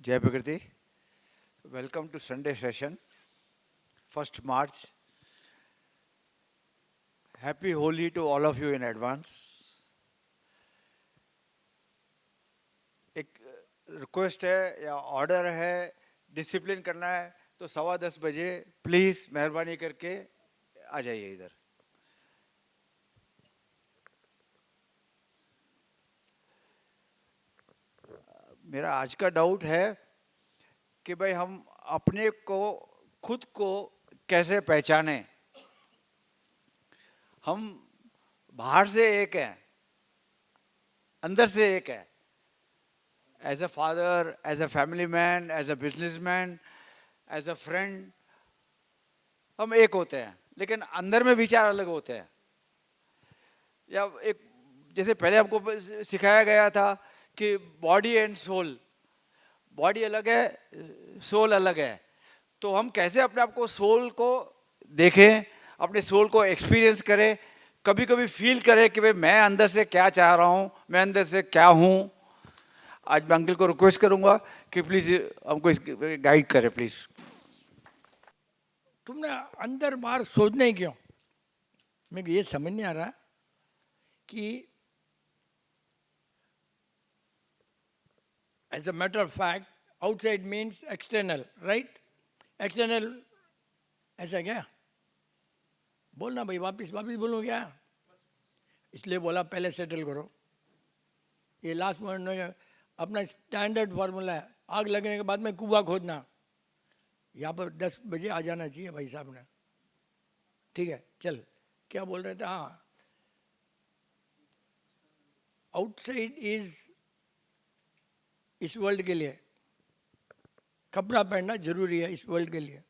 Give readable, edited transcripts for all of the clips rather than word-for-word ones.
Jai Prakriti. Welcome to Sunday session, 1st March. Happy Holi to all of you in advance. एक request है या order है, discipline करना है तो 10:15 बजे प्लीज मेहरबानी करके आ जाइए इधर. मेरा आज का डाउट है कि भाई हम अपने को खुद को कैसे पहचाने. हम बाहर से एक हैं, अंदर से एक है. As a father, as a family man, as a businessman, as a friend, हम एक होते हैं, लेकिन अंदर में विचार अलग होते हैं. या एक जैसे पहले हमको सिखाया गया था कि बॉडी एंड सोल, बॉडी अलग है, सोल अलग है. तो हम कैसे अपने आप को, सोल को देखें, अपने सोल को एक्सपीरियंस करें, कभी कभी फील करें कि भाई मैं अंदर से क्या चाह रहा हूँ, मैं अंदर से क्या हूँ. आज मैं अंकल को रिक्वेस्ट करूंगा कि प्लीज हमको गाइड करें प्लीज. तुमने अंदर बाहर सोचना ही क्यों? मेरे को ये समझ नहीं आ रहा कि as a matter of fact, outside means external, right? External ऐसा क्या? बोलना भाई, वापिस बोलूँ क्या? इसलिए बोला पहले सेटल करो. ये लास्ट मोमेंट में अपना स्टैंडर्ड फार्मूला है, आग लगने के बाद में कुआं खोदना. यहाँ पर 10 बजे आ जाना चाहिए भाई साहब ने. ठीक है, चल क्या बोल रहे थे? हाँ, आउटसाइड इज इस वर्ल्ड के लिए, कपड़ा पहनना जरूरी है इस वर्ल्ड के लिए,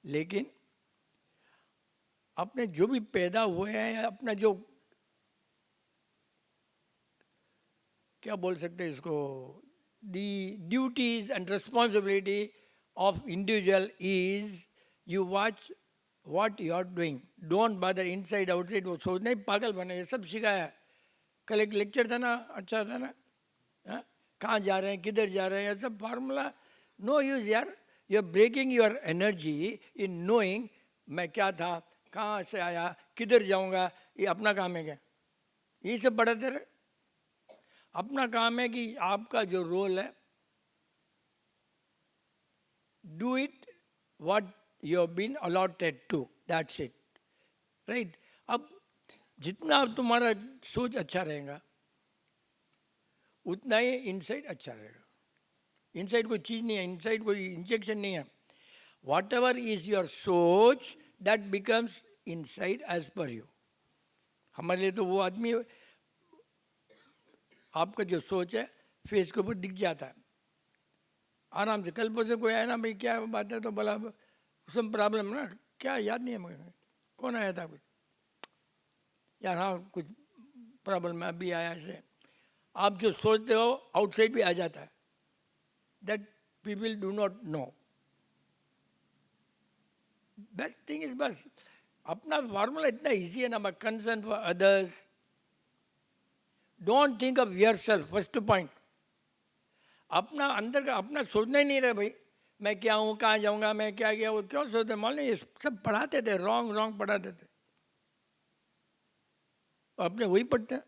लेकिन अपने जो भी पैदा हुए हैं, अपना जो क्या बोल सकते हैं इसको, the duties and responsibility of individual is you watch what you are doing, don't bother inside outside. वो सोचना ही पागल बने, ये सब सिखाया है. कल एक लेक्चर था ना, अच्छा था ना, कहाँ जा रहे हैं, किधर जा रहे हैं, ये सब फार्मूला नो यूज यार. You are breaking your energy in knowing मैं क्या था, कहाँ से आया, किधर जाऊंगा. ये अपना काम है क्या? ये सब बढ़ाते रहे. अपना काम है कि आपका जो रोल है, do it what you have been allotted to, that's it, right. अब जितना तुम्हारा सोच अच्छा रहेगा उतना ही इनसाइड अच्छा रहेगा. इनसाइड कोई चीज़ नहीं है, इनसाइड कोई इंजेक्शन नहीं है. वॉट एवर इज योर सोच that becomes inside as per you. हमारे लिए तो वो आदमी आपका जो सोच है फेस के ऊपर दिख जाता है आराम से। कल परसों कोई आया ना, भाई क्या बात है, तो बोला उसमें प्रॉब्लम ना, क्या याद नहीं है मगर कौन आया था कुछ, यार हाँ कुछ प्रॉब्लम है अभी आया ऐसे। आप जो सोचते हो आउटसाइड भी आ जाता है, that people do not know. Best thing is बस अपना फार्मूला इतना इजी है ना, concern for others, don't think of your self, first point. अपना अंदर का अपना सोचना ही नहीं रहे भाई, मैं क्या हूँ, कहाँ जाऊँगा, मैं क्या किया, वो क्यों सोचते, मालूम ये सब पढ़ाते थे, रॉन्ग रॉन्ग पढ़ाते थे, और अपने वही पढ़ते हैं।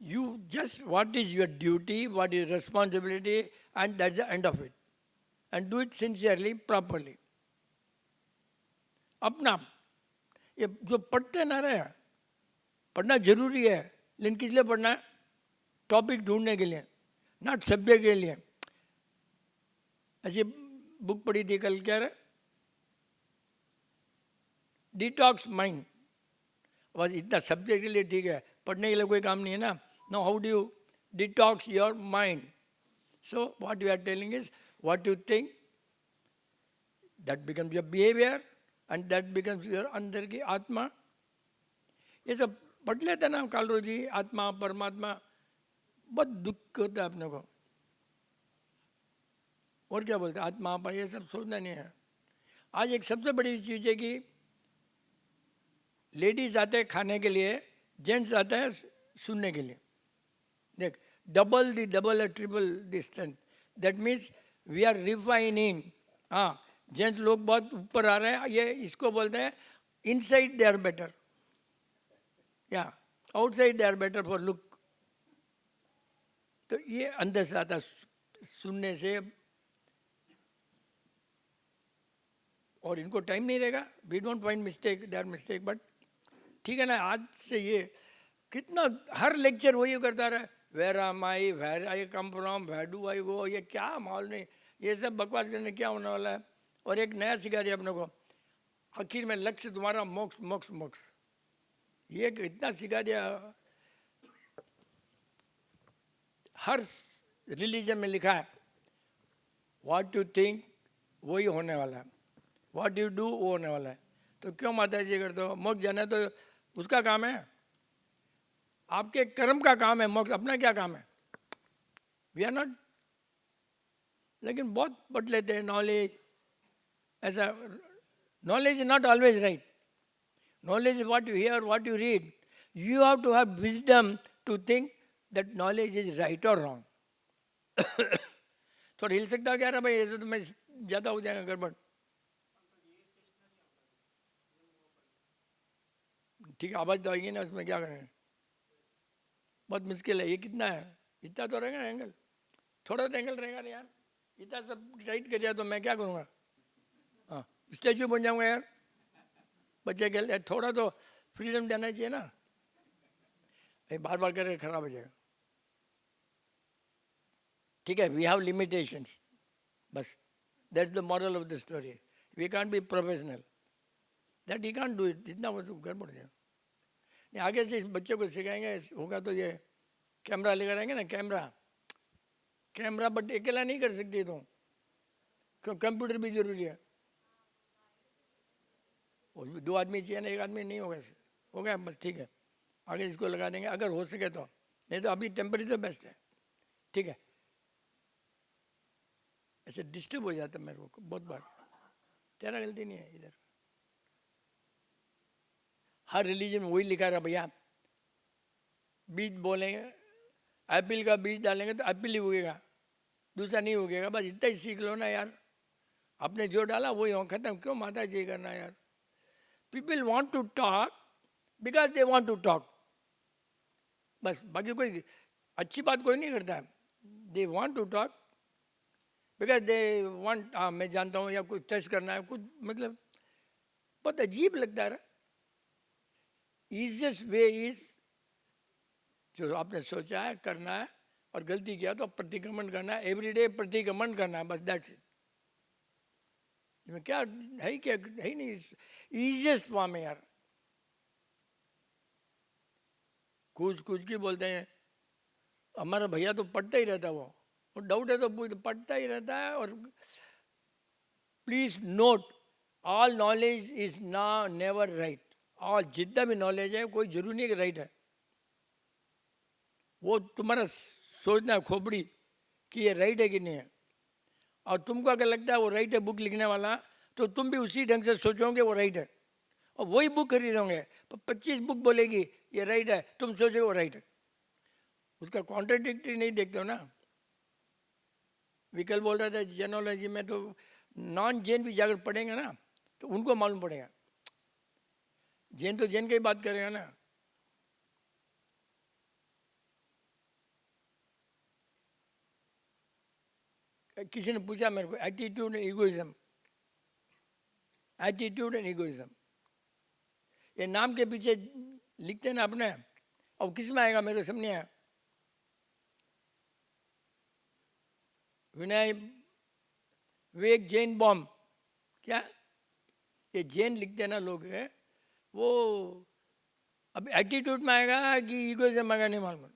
You just what is your duty, what is responsibility, and that's the end of it. And do it sincerely, properly. अपना ये जो पढ़ते ना रहे, पढ़ना जरूरी है, लेकिन किस लिए पढ़ना है? टॉपिक ढूंढने के लिए, नॉट सब्जेक्ट के लिए। ऐसी बुक पढ़ी थी कल, क्या रहे, डिटॉक्स माइंड। बस इतना सब्जेक्ट के लिए ठीक है, पढ़ने के लिए कोई काम नहीं है ना। Now how do you detox your mind? So what we are telling is, what you think, that becomes your behavior, and that becomes your अंदर की आत्मा। ये सब पढ़ लेते ना कालरू जी, आत्मा परमात्मा, बहुत दुख होता है अपने को। और क्या बोलते हैं, आत्मा पर ये सब सोचना नहीं है। आज एक सबसे बड़ी चीज़ है कि लेडीज आते हैं खाने के लिए, जेंट्स आते हैं सुनने के लिए। देख, double triple distance, that means we are refining. हाँ, जेंट्स लोग बहुत ऊपर आ रहे हैं, ये इसको बोलते हैं इनसाइड दे आर बेटर, या outside they are better for look. तो ये अंदर से आता सुनने से, और इनको टाइम नहीं रहेगा। We don't find mistake, they are mistake, but ठीक है ना। आज से ये कितना हर लेक्चर वही करता रहा, where am I, where I come from, where do I go, ये क्या माहौल नहीं, ये सब बकवास करने क्या होने वाला है। और एक नया सिखा दिया अपने को, आखिर में लक्ष्य तुम्हारा मोक्ष मोक्ष मोक्ष, ये इतना सिखा दिया। हर रिलीजन में लिखा है व्हाट यू थिंक वही होने वाला है, व्हाट यू डू वो होने वाला है। तो क्यों माता जी करते हो, मोक्ष जाना तो उसका काम है, आपके कर्म का काम है मोक्ष, अपना क्या काम है। वी आर नॉट, लेकिन बहुत पढ़ लेते हैं नॉलेज। ऐसा knowledge is not always right, knowledge is what you hear, what you read. You have to have wisdom to think that knowledge is right और रॉन्ग। थोड़ा हिल सकता क्या रहा भाई, ऐसे तो मैं ज़्यादा हो जाएगा गड़बड़। ठीक है, आवाज़ तो आएगी ना, उसमें क्या करेंगे, बहुत मुश्किल है। ये कितना है, इतना तो रहेगा एंगल, थोड़ा तो एंगल रहेगा ना यार, इतना सब टाइट कर दिया तो मैं क्या करूँगा। हाँ, स्टैचू बन जाऊँगा यार, बच्चे खेलते, थोड़ा तो फ्रीडम देना चाहिए ना, बार बार करके खराब हो जाएगा। ठीक है, वी हैव लिमिटेशंस, बस that's the moral of the story. We can't be professional, that you can't do it, जितना वो गड़बड़ जाए। नहीं, आगे से इस बच्चे को सिखाएंगे, होगा तो ये कैमरा लेकर आएंगे ना, कैमरा बट अकेला नहीं कर सकती तुम, क्यों, कंप्यूटर भी जरूरी है। दो आदमी चाहिए ना, एक आदमी नहीं होगा, ऐसे हो गया बस, ठीक है। आगे इसको लगा देंगे अगर हो सके तो, नहीं तो अभी टेम्परेरी तो बेस्ट है। ठीक है, ऐसे डिस्टर्ब हो जाता है मेरे को बहुत बार, तेरा गलती नहीं है इधर। हर रिलीजन में वही लिखा रहा भैया, बीज बोलेंगे, एप्पल का बीज डालेंगे तो एप्पल ही उगेगा, दूसरा नहीं उगेगा। बस इतना ही सीख लो ना यार, आपने जो डाला वही हो, खत्म। क्यों माता जी करना यार। People want to talk because they want to talk, बस, बाकी कोई अच्छी बात कोई नहीं करता है। They want to talk because they want, हाँ मैं जानता हूँ, या कुछ टेस्ट करना है, कुछ मतलब बहुत अजीब लगता है। ईजिएस्ट वे इज, जो आपने सोचा है करना है और गलती किया तो प्रतिक्रमण करना है, एवरीडे प्रतिक्रमण करना है, बस दैट्स इट। इसमें क्या है, क्या है ही नहीं, ईजिएस्ट फॉर्म है यार। कुछ कुछ की बोलते हैं, हमारा भैया तो पढ़ता ही रहता है, वो डाउट है तो पढ़ता ही रहता है। और please note, all knowledge is ना नेवर राइट। और जितना भी नॉलेज है कोई जरूरी नहीं कि राइट है, वो तुम्हारा सोचना है खोपड़ी कि ये राइट है कि नहीं है। और तुमको अगर लगता है वो राइट है बुक लिखने वाला, तो तुम भी उसी ढंग से सोचोगे वो राइट है, और वही बुक खरीदोगे। 25 बुक बोलेगी ये राइट है, तुम सोचोगे वो राइट है, उसका कॉन्ट्राडिक्टरी नहीं देखते हो ना। विकल बोल रहा था जेनोलॉजी में तो नॉन जैन भी जाकर पढ़ेंगे ना तो उनको मालूम पड़ेगा, जैन तो जैन की ही बात करेगा ना। किसी ने पूछा मेरे को attitude and egoism, attitude and egoism, ये नाम के पीछे लिखते हैं ना अपने, अब किस में आएगा मेरे को समझ नहीं आया। विनय विवेक जैन बॉम्ब, क्या ये जैन लिखते हैं ना लोग है, वो अब एटीट्यूड में आएगा कि इगोइज्म में आएगा नहीं मालूम,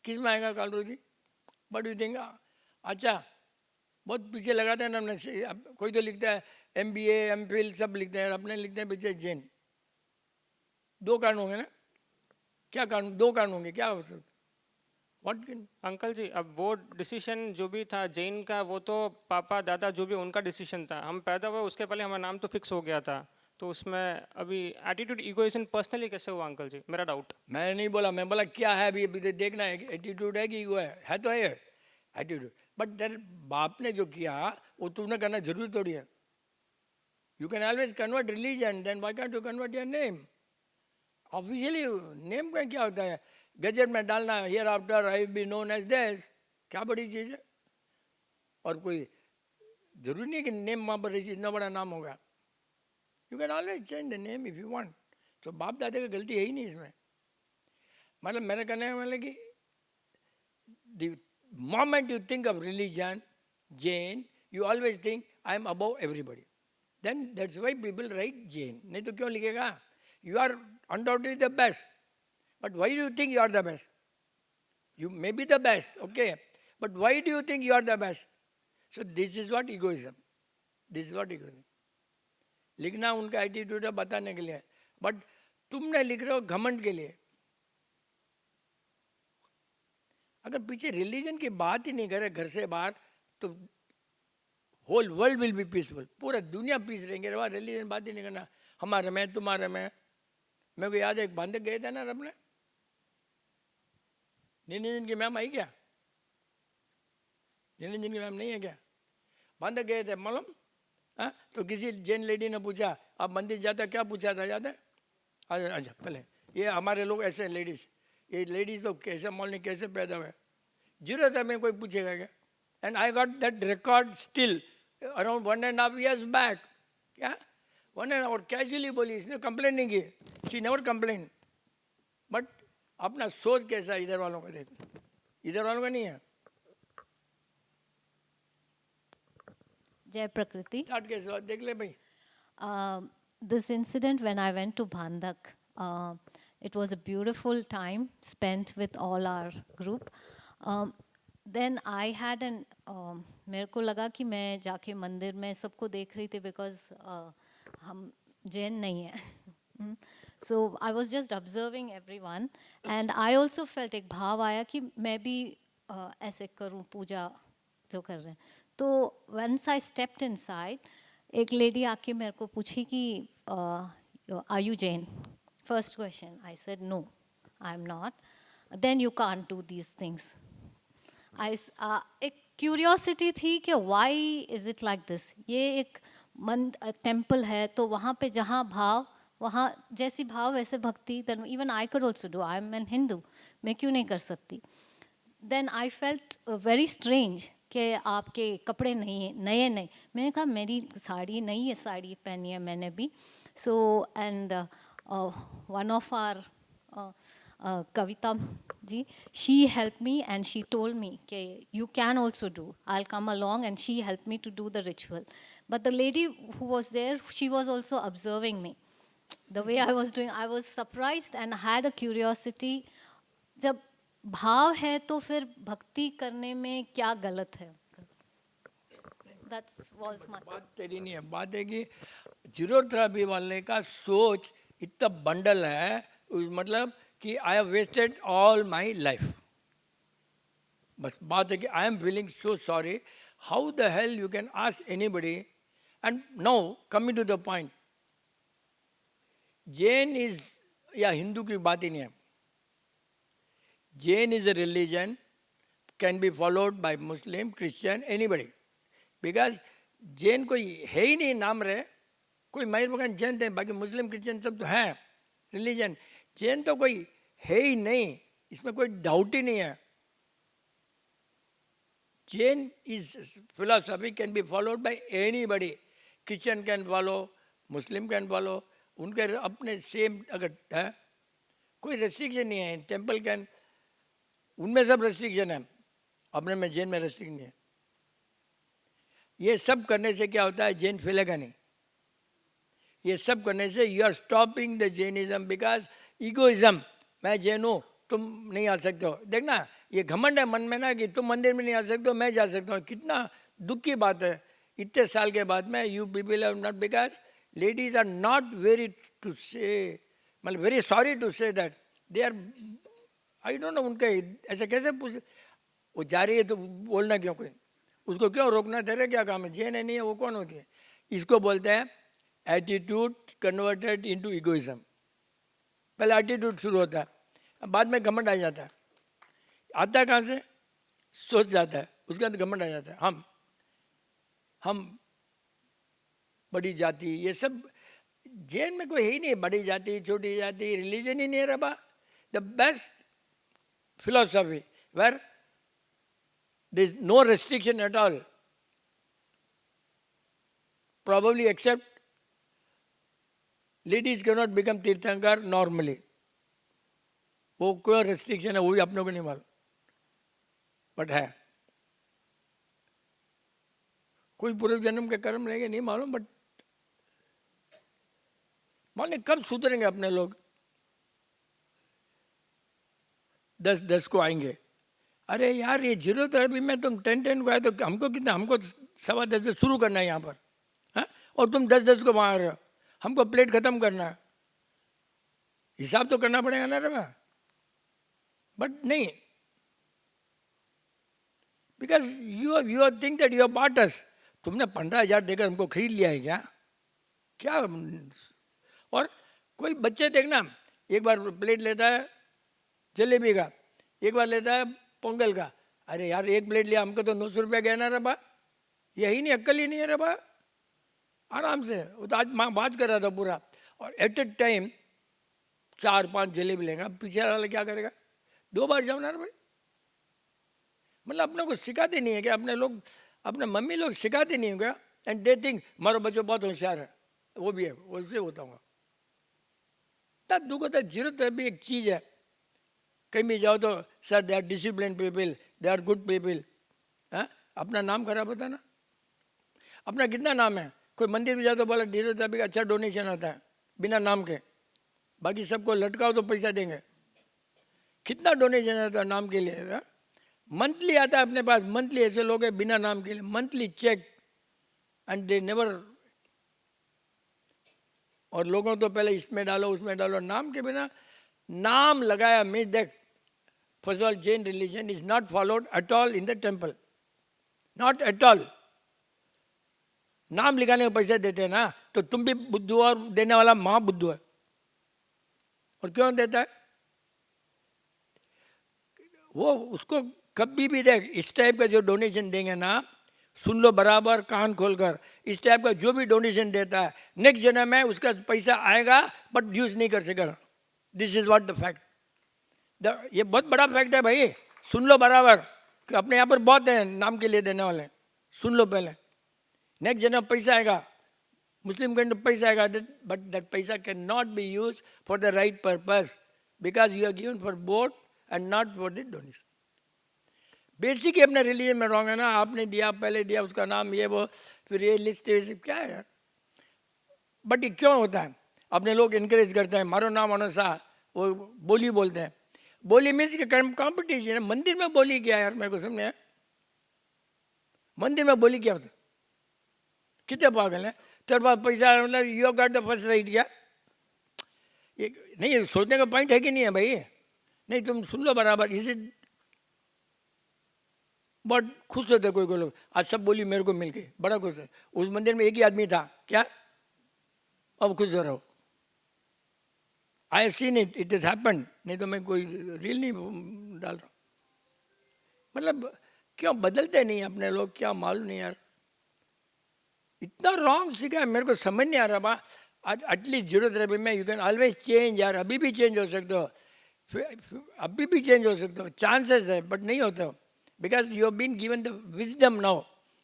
किस में आएगा कालरू जी, बट यू थिंक। अच्छा, बहुत पीछे लगाते हैं ना हमने, कोई तो लिखता है MBA MPhil सब लिखते हैं, अपने लिखते हैं पीछे जैन। दो कारण होंगे ना, क्या कारण, दो कारण होंगे क्या हो सकता, व्हाट कैन। अंकल जी, अब वो डिसीजन जो भी था जैन का, वो तो पापा दादा जो भी उनका डिसीजन था, हम पैदा हुए उसके पहले हमारा नाम तो फिक्स हो गया था, तो उसमें अभी एटीट्यूड इगोइज्म पर्सनली कैसे हुआ अंकल जी, मेरा डाउट। मैं नहीं बोला, मैं बोला क्या है अभी, अभी तो देखना है एटीट्यूड है कि ईगो है तो है एटीट्यूड। बट तेरे बाप ने जो किया वो तुमने करना जरूरी थोड़ी है। You can always convert religion, then why can't you convert your name. Officially name का क्या होता है, गजट में डालना hereafter I be known as this, क्या बड़ी चीज़ है। और कोई जरूरी नहीं कि नेम वहाँ पर इतना बड़ा नाम होगा। You can always change the name if you want. तो बाप दादा की गलती है ही नहीं इसमें। मतलब मेरे कहने का मतलब कि the moment you think of religion, Jain, you always think I am above everybody. Then that's why people write Jain. नहीं तो क्यों लिखेगा? You are undoubtedly the best. But why do you think you are the best? You may be the best, okay. But why do you think you are the best? So this is what egoism. This is what egoism. लिखना उनका attitude है बताने के लिए, but तुमने लिख रहे हो घमंड के लिए। अगर पीछे रिलीजन की बात ही नहीं करे घर से बाहर, तो whole world will be peaceful, पूरा दुनिया पीस रहेंगे। वहाँ रिलीजन बात ही नहीं करना, हमारे में तुम्हारे में। मेरे को याद है एक बांधक गए थे ना अपने, निरंजन की मैम आई क्या, निरंजन की मैम नहीं है क्या, बांधक गए थे मालूम। हाँ, तो किसी जैन लेडी ने पूछा आप मंदिर जाता, क्या पूछा था याद है? अच्छा पहले ये हमारे लोग ऐसे लेडीज, ये लेडीज तो कैसे मॉल कैसे पैदा हुए, जरूरत है मैं कोई पूछेगा क्या। And I got that record still around 1.5 years back. क्या 1.5 और कैजुअली बोली, इसने कंप्लेन नहीं की, शी नेवर कंप्लेन। बट अपना सोच कैसा इधर वालों का देख, इधर वालों का नहीं है। जय प्रकृति। स्टार्ट कैसे हुआ देख ले भाई। This incident when I went to Bhandak, it was a beautiful time spent with all our group. Then I had an मेरे को लगा कि मैं जाके मंदिर में सबको देख रही थी बिकॉज हम जैन नहीं है। So I was just observing everyone and I also felt एक भाव आया कि मैं भी ऐसे करूं पूजा जो कर रहे हैं। तो once I stepped inside, एक लेडी आके मेरे को पूछी कि are you Jain? First question I said no, I am not. Then you can't do these things. एक क्यूरियोसिटी थी कि why is it like this. ये एक टेम्पल है तो वहाँ पे जहाँ भाव, वहाँ जैसी भाव वैसे भक्ति, then even I could also do, I am an Hindu, मैं क्यों नहीं कर सकती। Then I felt very strange कि आपके कपड़े नहीं नए नहीं। मैंने कहा मेरी साड़ी नई है, साड़ी पहनी है मैंने भी। So and one of our Kavita ji, she help me and she told me कि you can also do, I will come along, and she help me to do the ritual. But the lady who was there, she was also observing me. The way I was doing, I was surprised and had a curiosity. जब भाव है तो फिर भक्ति करने में क्या गलत है? That was my. बात तेरी नहीं है, बात है कि जीरो थेरेपी वाले का सोच इतना बंडल है, मतलब कि I have wasted all my life. बस बात है कि I am feeling so sorry. How the hell you can ask anybody. And now coming to the point, Jain is, या हिंदू की बात ही नहीं है. Jain is a religion, can be followed by Muslim, Christian, anybody. Because Jain कोई है ही नहीं, नाम रहे कोई मयूर भगवान जैन थे, बाकी मुस्लिम क्रिश्चियन सब तो हैं रिलीजन. जैन तो कोई है ही नहीं, इसमें कोई डाउट ही नहीं है. Jain is philosophy can be followed bye anybody. Christian can follow, Muslim can follow, उनके अपने सेम अगर है, कोई रेस्ट्रिक्शन नहीं है. टेम्पल कैन, उनमें सब रेस्ट्रिक्शन है, अपने में जैन में रेस्ट्रिक्शन नहीं है. ये सब करने से क्या होता है, जैन फैलेगा नहीं. ये सब करने से you are stopping the Jainism. Because egoism, मैं जैन हूँ तुम नहीं आ सकते हो. देखना ये घमंड है मन में ना कि तुम मंदिर में नहीं आ सकते हो, मैं जा सकता हूँ. कितना दुख की बात है इतने साल के बाद में. You people are not, because ladies are not very to say, मतलब very sorry to say that they are, I don't know उनके ऐसे कैसे पूछ. वो जा रही है तो बोलना क्यों, कोई उसको क्यों रोकना, तेरे क्या काम है, जैन है नहीं है वो कौन होती है. इसको बोलते हैं एटीट्यूड कन्वर्टेड इनटू इगोइज्म. पहले एटीट्यूड शुरू होता है, बाद में घमंड आ जाता है. आता है कहाँ से, सोच जाता है, उसके बाद घमंड आ जाता है. हम बड़ी जाति, ये सब जैन में कोई है ही नहीं. बड़ी जाति, छोटी जाति, रिलीजन ही नहीं है रबा. The best philosophy where there is no restriction at all, probably except ladies cannot become तीर्थंकर normally. वो कोई restriction है, वो भी अपनों को नहीं मालूम, बट है. कोई पूर्व जन्म के कर्म रहेंगे नहीं मालूम, बट माने कब सुधरेंगे अपने लोग. 10 को आएंगे. अरे यार ये जीरो थेरेपी में तुम 10 को आए तो हमको कितना, हमको 10:15 से शुरू करना है यहाँ पर, हाँ, और तुम 10 को वहाँ आ रहे हो. हमको प्लेट खत्म करना है, हिसाब तो करना पड़ेगा ना रे. बट नहीं, because you think that you bought us. तुमने 15,000 देकर हमको खरीद लिया है क्या. और कोई बच्चे देखना, एक बार प्लेट लेता है जलेबी का, एक बार लेता है पोंगल का. अरे यार एक प्लेट लिया, हमको तो 900 रुपया गया ना रे बा. यही नहीं, अक्ल ही नहीं है रे बा. आराम से, वो तो आज माँ बात कर रहा था पूरा. और एट ए टाइम 4-5 जलेबी लेगा, पीछे वाला क्या करेगा, 2 बार जाओ ना रे भाई. मतलब अपने को सिखाते नहीं है क्या, अपने लोग, अपने मम्मी लोग सिखाते नहीं है क्या. एंड दे थिंक हमारा बच्चा बहुत होशियार है, वो भी है, वैसे होता हूँ. तब दुख होता है. जीरो थेरेपी एक चीज़ है, कहीं भी जाओ तो sir they are discipline people, they are good people. अपना नाम खराब होता ना. अपना कितना नाम है, कोई मंदिर में जाओ तो बोला जीरो थेरेपी का अच्छा डोनेशन आता है बिना नाम के, बाकी सबको लटकाओ तो पैसा देंगे. कितना डोनेशन आता है नाम के लिए. मंथली आता है अपने पास, मंथली ऐसे लोग हैं बिना नाम के लिए, monthly check, and they never. और लोगों तो पहले इसमें डालो उसमें डालो, नाम के बिना. नाम लगाया means that first of all Jain religion is not followed at all in the temple, not at all. नाम लिखाने को पैसे देते हैं ना, तो तुम भी बुद्धू और देने वाला महाबुद्धू है. और क्यों देता है वो, उसको कभी भी देख. इस टाइप का जो डोनेशन देंगे ना, सुन लो बराबर कान खोलकर, इस टाइप का जो भी डोनेशन देता है नेक्स्ट जन्म में उसका पैसा आएगा बट यूज नहीं कर सकेगा. This is what the fact. ये बहुत बड़ा फैक्ट है भाई, सुन लो बराबर. कि अपने यहाँ पर बहुत हैं नाम के लिए देने वाले, सुन लो पहले. नेक्स्ट जन्म पैसा आएगा, मुस्लिम के अंदर पैसा आएगा, बट दैट पैसा can not be use for the right purpose, because you are given for both and not for the donation. Basic ही अपने रिलीजन में रॉन्ग है ना, आपने दिया, पहले दिया, उसका नाम ये वो, फिर ये लिस्ट क्या है यार। बट ये क्यों होता है? अपने लोग इनकरेज करते हैं, मारो नाम अनुसार, वो बोली बोलते हैं। बोली मीन्स के कॉम्पिटिशन है। मंदिर में बोली क्या यार, मेरे को समझ में, मंदिर में बोली क्या होता है? कितने पागल है? तेरे पास पैसा मतलब you got the first right क्या? ये नहीं, सोचने का पॉइंट है कि नहीं है भाई? नहीं, तुम सुन लो बराबर। इसे बहुत खुश होते कोई कोई लोग, आज सब बोली मेरे को मिल गई, बड़ा खुश है। उस मंदिर में एक ही आदमी था क्या, अब खुश हो रहा हो। I seen it, it is happened. नहीं तो मैं कोई रील नहीं डाल रहा हूँ। मतलब क्यों बदलते नहीं अपने लोग, क्या मालूम नहीं यार। इतना रॉन्ग सीखा है, मेरे को समझ नहीं आ रहा। बा एटलीस्ट जीरो थेरेपी में यू कैन ऑलवेज चेंज यार, अभी भी चेंज हो सकते हो, अभी भी चेंज हो सकते हो, चांसेस है, बट नहीं होते हो। Because you have been given the wisdom now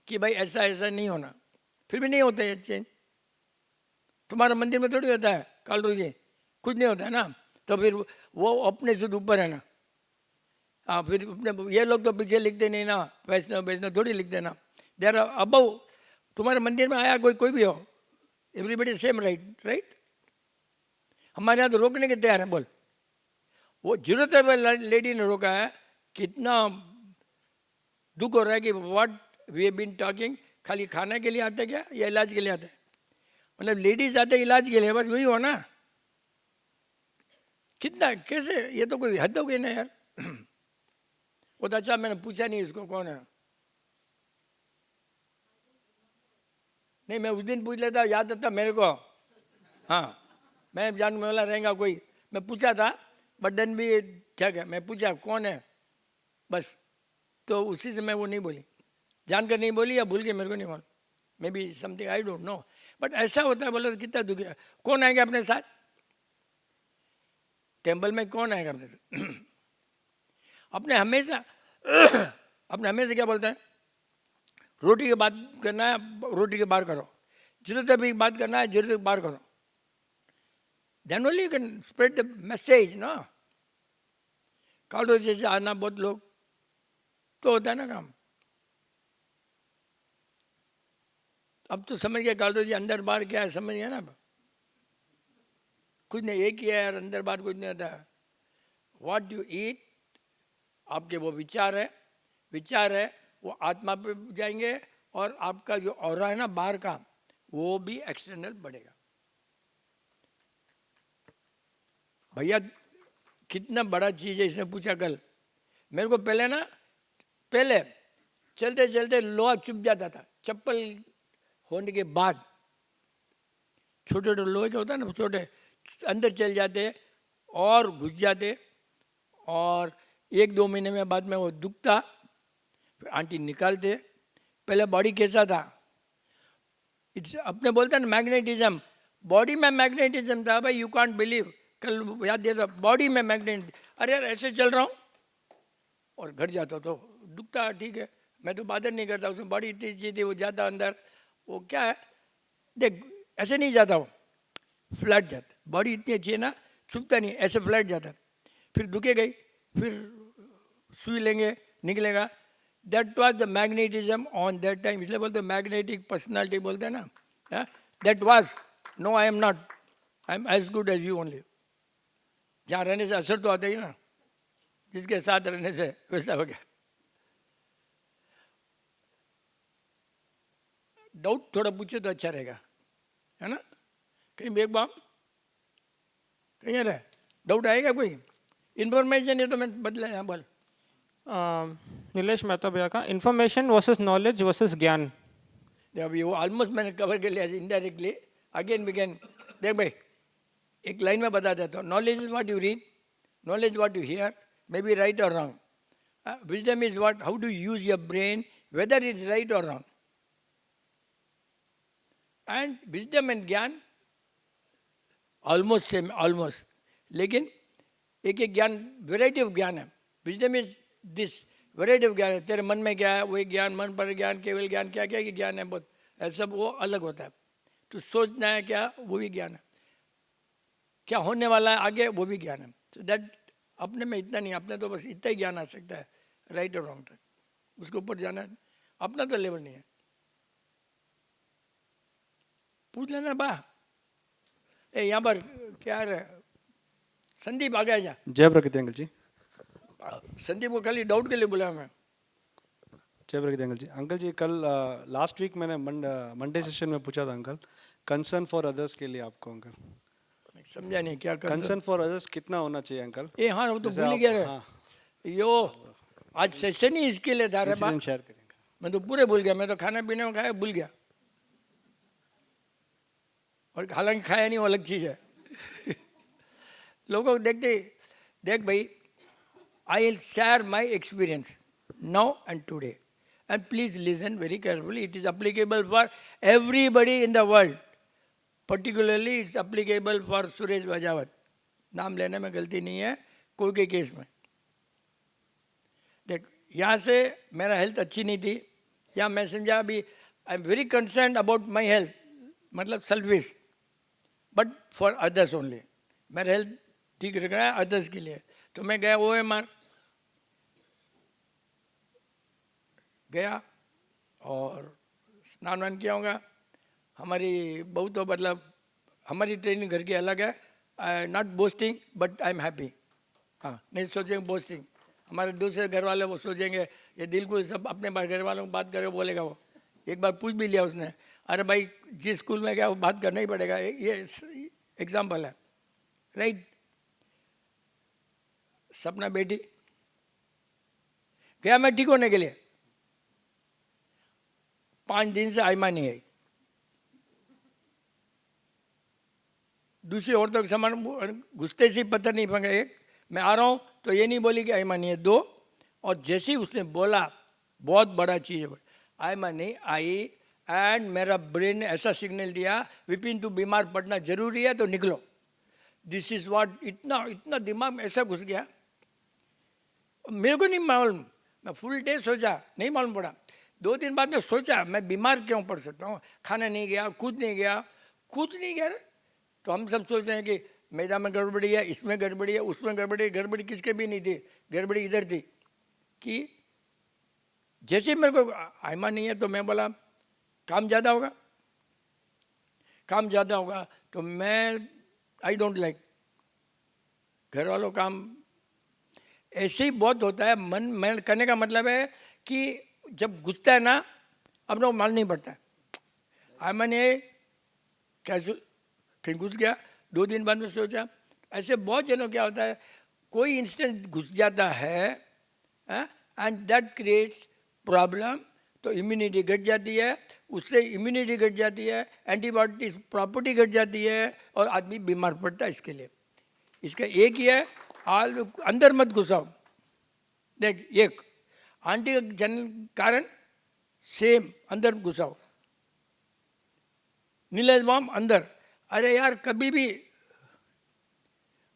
कि भाई ऐसा ऐसा नहीं होना, फिर भी नहीं होता है चेंज। तुम्हारा मंदिर में थोड़ी होता है कालरू जी, कुछ नहीं होता है ना, तो फिर वो अपने से ऊपर है ना। हाँ, फिर अपने ये लोग तो पीछे लिखते नहीं ना, वैष्णव वैष्णव थोड़ी लिखते ना, देर अबव। तुम्हारे मंदिर में आया कोई, कोई भी हो, एवरीबडी सेम राइट, राइट। हमारे यहाँ तो रोकने के तैयार है, बोल। वो जरूरत है लेडी ने रोका है, कितना दुख हो रहा है कि what we have been talking. खाली खाने के लिए आते क्या, या इलाज के लिए आते? मतलब लेडीज आते इलाज के लिए, बस वही हो ना। कितना कैसे, ये तो कोई हद हो गई ना यार। वो तो अच्छा, मैंने पूछा नहीं इसको कौन है। नहीं, मैं उस दिन पूछ लेता, याद आता मेरे को। हाँ, मैं जानने वाला रहेगा कोई, मैं पूछा था, बट देन भी ठीक है, मैं पूछा कौन है बस, तो उसी से मैं वो नहीं बोली, जानकर नहीं बोली या भूल के, मेरे को नहीं मालूम, may be something I don't no. But ऐसा होता है, बोलो तो कितना दुखी है। कौन आएगा अपने साथ टेम्पल में, कौन आएगा अपने साथ? अपने हमेशा अपने हमेशा क्या बोलते हैं, रोटी की बात करना है, रोटी के बाहर करो, जरूरत भी बात करना है, जरूरत के बाहर करो, then only you can spread the message ना। काउंटर जैसे आना बहुत लोग तो होता है ना काम। अब तो समझ गया काउंटर जी अंदर बाहर क्या है, समझ गया ना। कुछ नहीं, एक ही है यार, अंदर बाहर कुछ नहीं होता है। व्हाट यू ईट, आपके वो विचार है, विचार है वो आत्मा पे जाएंगे, और आपका जो ऑरा है ना बाहर का, वो भी एक्सटर्नल बढ़ेगा। भैया कितना बड़ा चीज है, इसने पूछा कल मेरे को। पहले ना, पहले चलते चलते लोहा चुप जाता था, चप्पल होने के बाद छोटे छोटे लोहे के होता है ना, छोटे अंदर चल जाते और घुस जाते, और 1-2 महीने में बाद में वो दुखता, फिर आंटी निकालते। पहले बॉडी कैसा था, इट्स अपने बोलते हैं ना मैग्नेटिज्म, बॉडी में मैग्नेटिज्म था भाई, यू कांट बिलीव। कल याद दिया था, बॉडी में मैग्नेट, अरे यार ऐसे चल रहा हूँ और घट जाता तो दुखता, ठीक है, मैं तो बादर नहीं करता, उसमें बॉडी इतनी चीज थी, वो जाता अंदर, वो क्या है देख, ऐसे नहीं जाता, वो फ्लैट जाता, बॉडी इतनी अच्छी है ना, छुपता नहीं, ऐसे फ्लैट जाता, फिर दुखे गई, फिर सुई लेंगे निकलेगा। That was the magnetism on that time, इसलिए बोलते मैग्नेटिक पर्सनालिटी बोलते हैं ना। That was, no I am not, I am as good as you only. जहाँ रहने से असर तो आता ही ना, जिसके साथ रहने से वैसा हो गया। डाउट थोड़ा पूछे तो अच्छा रहेगा, है ना। कहीं बेग बाम कहीं रहे, डाउट आएगा कोई, इन्फॉर्मेशन है तो मैं बदला यहाँ बोल। नीलेश मेहता भैया का इन्फॉर्मेशन वर्सेस नॉलेज वर्सेस ज्ञान। अभी वो ऑलमोस्ट मैंने कवर कर लिया इनडायरेक्टली, अगेन बिगेन। देख भाई, एक लाइन में बता देता हूँ, knowledge is what you read, knowledge what you hear, may be right और wrong. Wisdom is what, how do use your brain, whether is right और wrong. And wisdom and gyan almost same, almost, लेकिन एक एक ज्ञान, variety of gyan है। Wisdom is this, variety of gyan है, तेरे मन में क्या है वही ज्ञान, मन पर ज्ञान, केवल ज्ञान, क्या क्या ज्ञान है, बहुत सब वो अलग होता है। तो सोचना है क्या, वो भी ज्ञान है, क्या होने वाला है आगे, वो भी ज्ञान है। तो दैट अपने में इतना नहीं, अपने तो बस इतना ही ज्ञान आ सकता है, राइट और रॉन्ग तक। उसके ऊपर जाना है, अपना तो लेवल नहीं है। पूछ लेना बा, ए यहाँ पर क्या है, संदीप आ गया जा। जय प्रकृति अंकल जी। संदीप को खाली डाउट के लिए बुलाया मैं। जय प्रकृति अंकल जी। अंकल जी कल लास्ट वीक मैंने मंडे सेशन में पूछा था अंकल, कंसर्न फॉर अदर्स के लिए आपको अंकल, समझा नहीं क्या कंसर्न फॉर अदर्स कितना होना चाहिए अंकल? ए हाँ वो तो जैसे भूल ही आप- गया रे। हाँ, यो आज सेशन ही इसके लिए था रे बा। इंसिडेंट शेयर करेंगे। मैं तो पूरे भूल गया, मैं तो खाना पीने में खाया भूल गया, और हालांकि खाया नहीं वो अलग चीज़ है। लोगों को देखते देख भाई, I will share my experience now and today, and please listen very carefully. It is applicable for everybody in the world, particularly it's applicable for Suresh बजावत। नाम लेने में गलती नहीं है कोई के केस में। देख यहाँ से मेरा हेल्थ अच्छी नहीं थी, या मैं समझा अभी I am very concern about my health, मतलब selfish, but for others only. मेरा हेल्थ ठीक रखना है अदर्स के लिए। तो मैं गया OMR गया और स्नान वान किया होगा। हमारी बहू तो मतलब हमारी ट्रेनिंग घर की अलग है, not boasting but I am happy. हाँ नहीं सोचेंगे बोस्टिंग, हमारे दूसरे घर वाले वो सोचेंगे ये दिल को सब अपने घर वालों को बात करके बोलेगा। वो एक बार पूछ भी लिया उसने, अरे भाई जिस स्कूल में गया वो बात करना ही पड़ेगा, ये एग्जाम्पल है राइट। सपना बेटी गया मैं ठीक होने के लिए, 5 दिन से आयमा नहीं आई। दूसरी औरतों के समान घुसते से पता नहीं पड़ा। एक मैं आ रहा हूँ तो ये नहीं बोली कि आयमा नहीं है, 2 और जैसे ही उसने बोला बहुत बड़ा चीज़ है, आयमा नहीं आई, एंड मेरा ब्रेन ने ऐसा सिग्नल दिया विपिन तू बीमार पड़ना जरूरी है तो निकलो। दिस इज व्हाट, इतना इतना दिमाग में ऐसा घुस गया, मेरे को नहीं मालूम। मैं फुल डे सोचा, नहीं मालूम पड़ा। 2 दिन बाद में सोचा मैं बीमार क्यों पड़ सकता हूँ, खाना नहीं गया, कुछ नहीं गया, कुछ नहीं गया। तो हम सब सोच रहे हैं कि मैदा में गड़बड़ी है, इसमें गड़बड़ी है, उसमें गड़बड़ी है। गड़बड़ी किसके भी नहीं थी, गड़बड़ी इधर थी कि जैसे मेरे को आयमा नहीं है तो मैं बोला काम ज़्यादा होगा, काम ज़्यादा होगा। तो मैं आई डोंट लाइक घर वालों काम, ऐसे ही बहुत होता है। मन करने का मतलब है कि जब घुसता है ना अपना को माल नहीं पड़ता है। आयमा ने कैसे कहीं घुस गया, 2 दिन बाद में सोचा। ऐसे बहुत जनों क्या होता है, कोई इंस्टेंट घुस जाता है एंड दैट क्रिएट्स प्रॉब्लम। तो इम्यूनिटी घट जाती है, उससे इम्यूनिटी घट जाती है, एंटीबायोटिक प्रॉपर्टी घट जाती है और आदमी बीमार पड़ता है। इसके लिए इसका एक ही है, अंदर मत घुसाओ। देख एक आंटी का जन्म कारण सेम अंदर घुसाओ, नीलेश बम अंदर। अरे यार कभी भी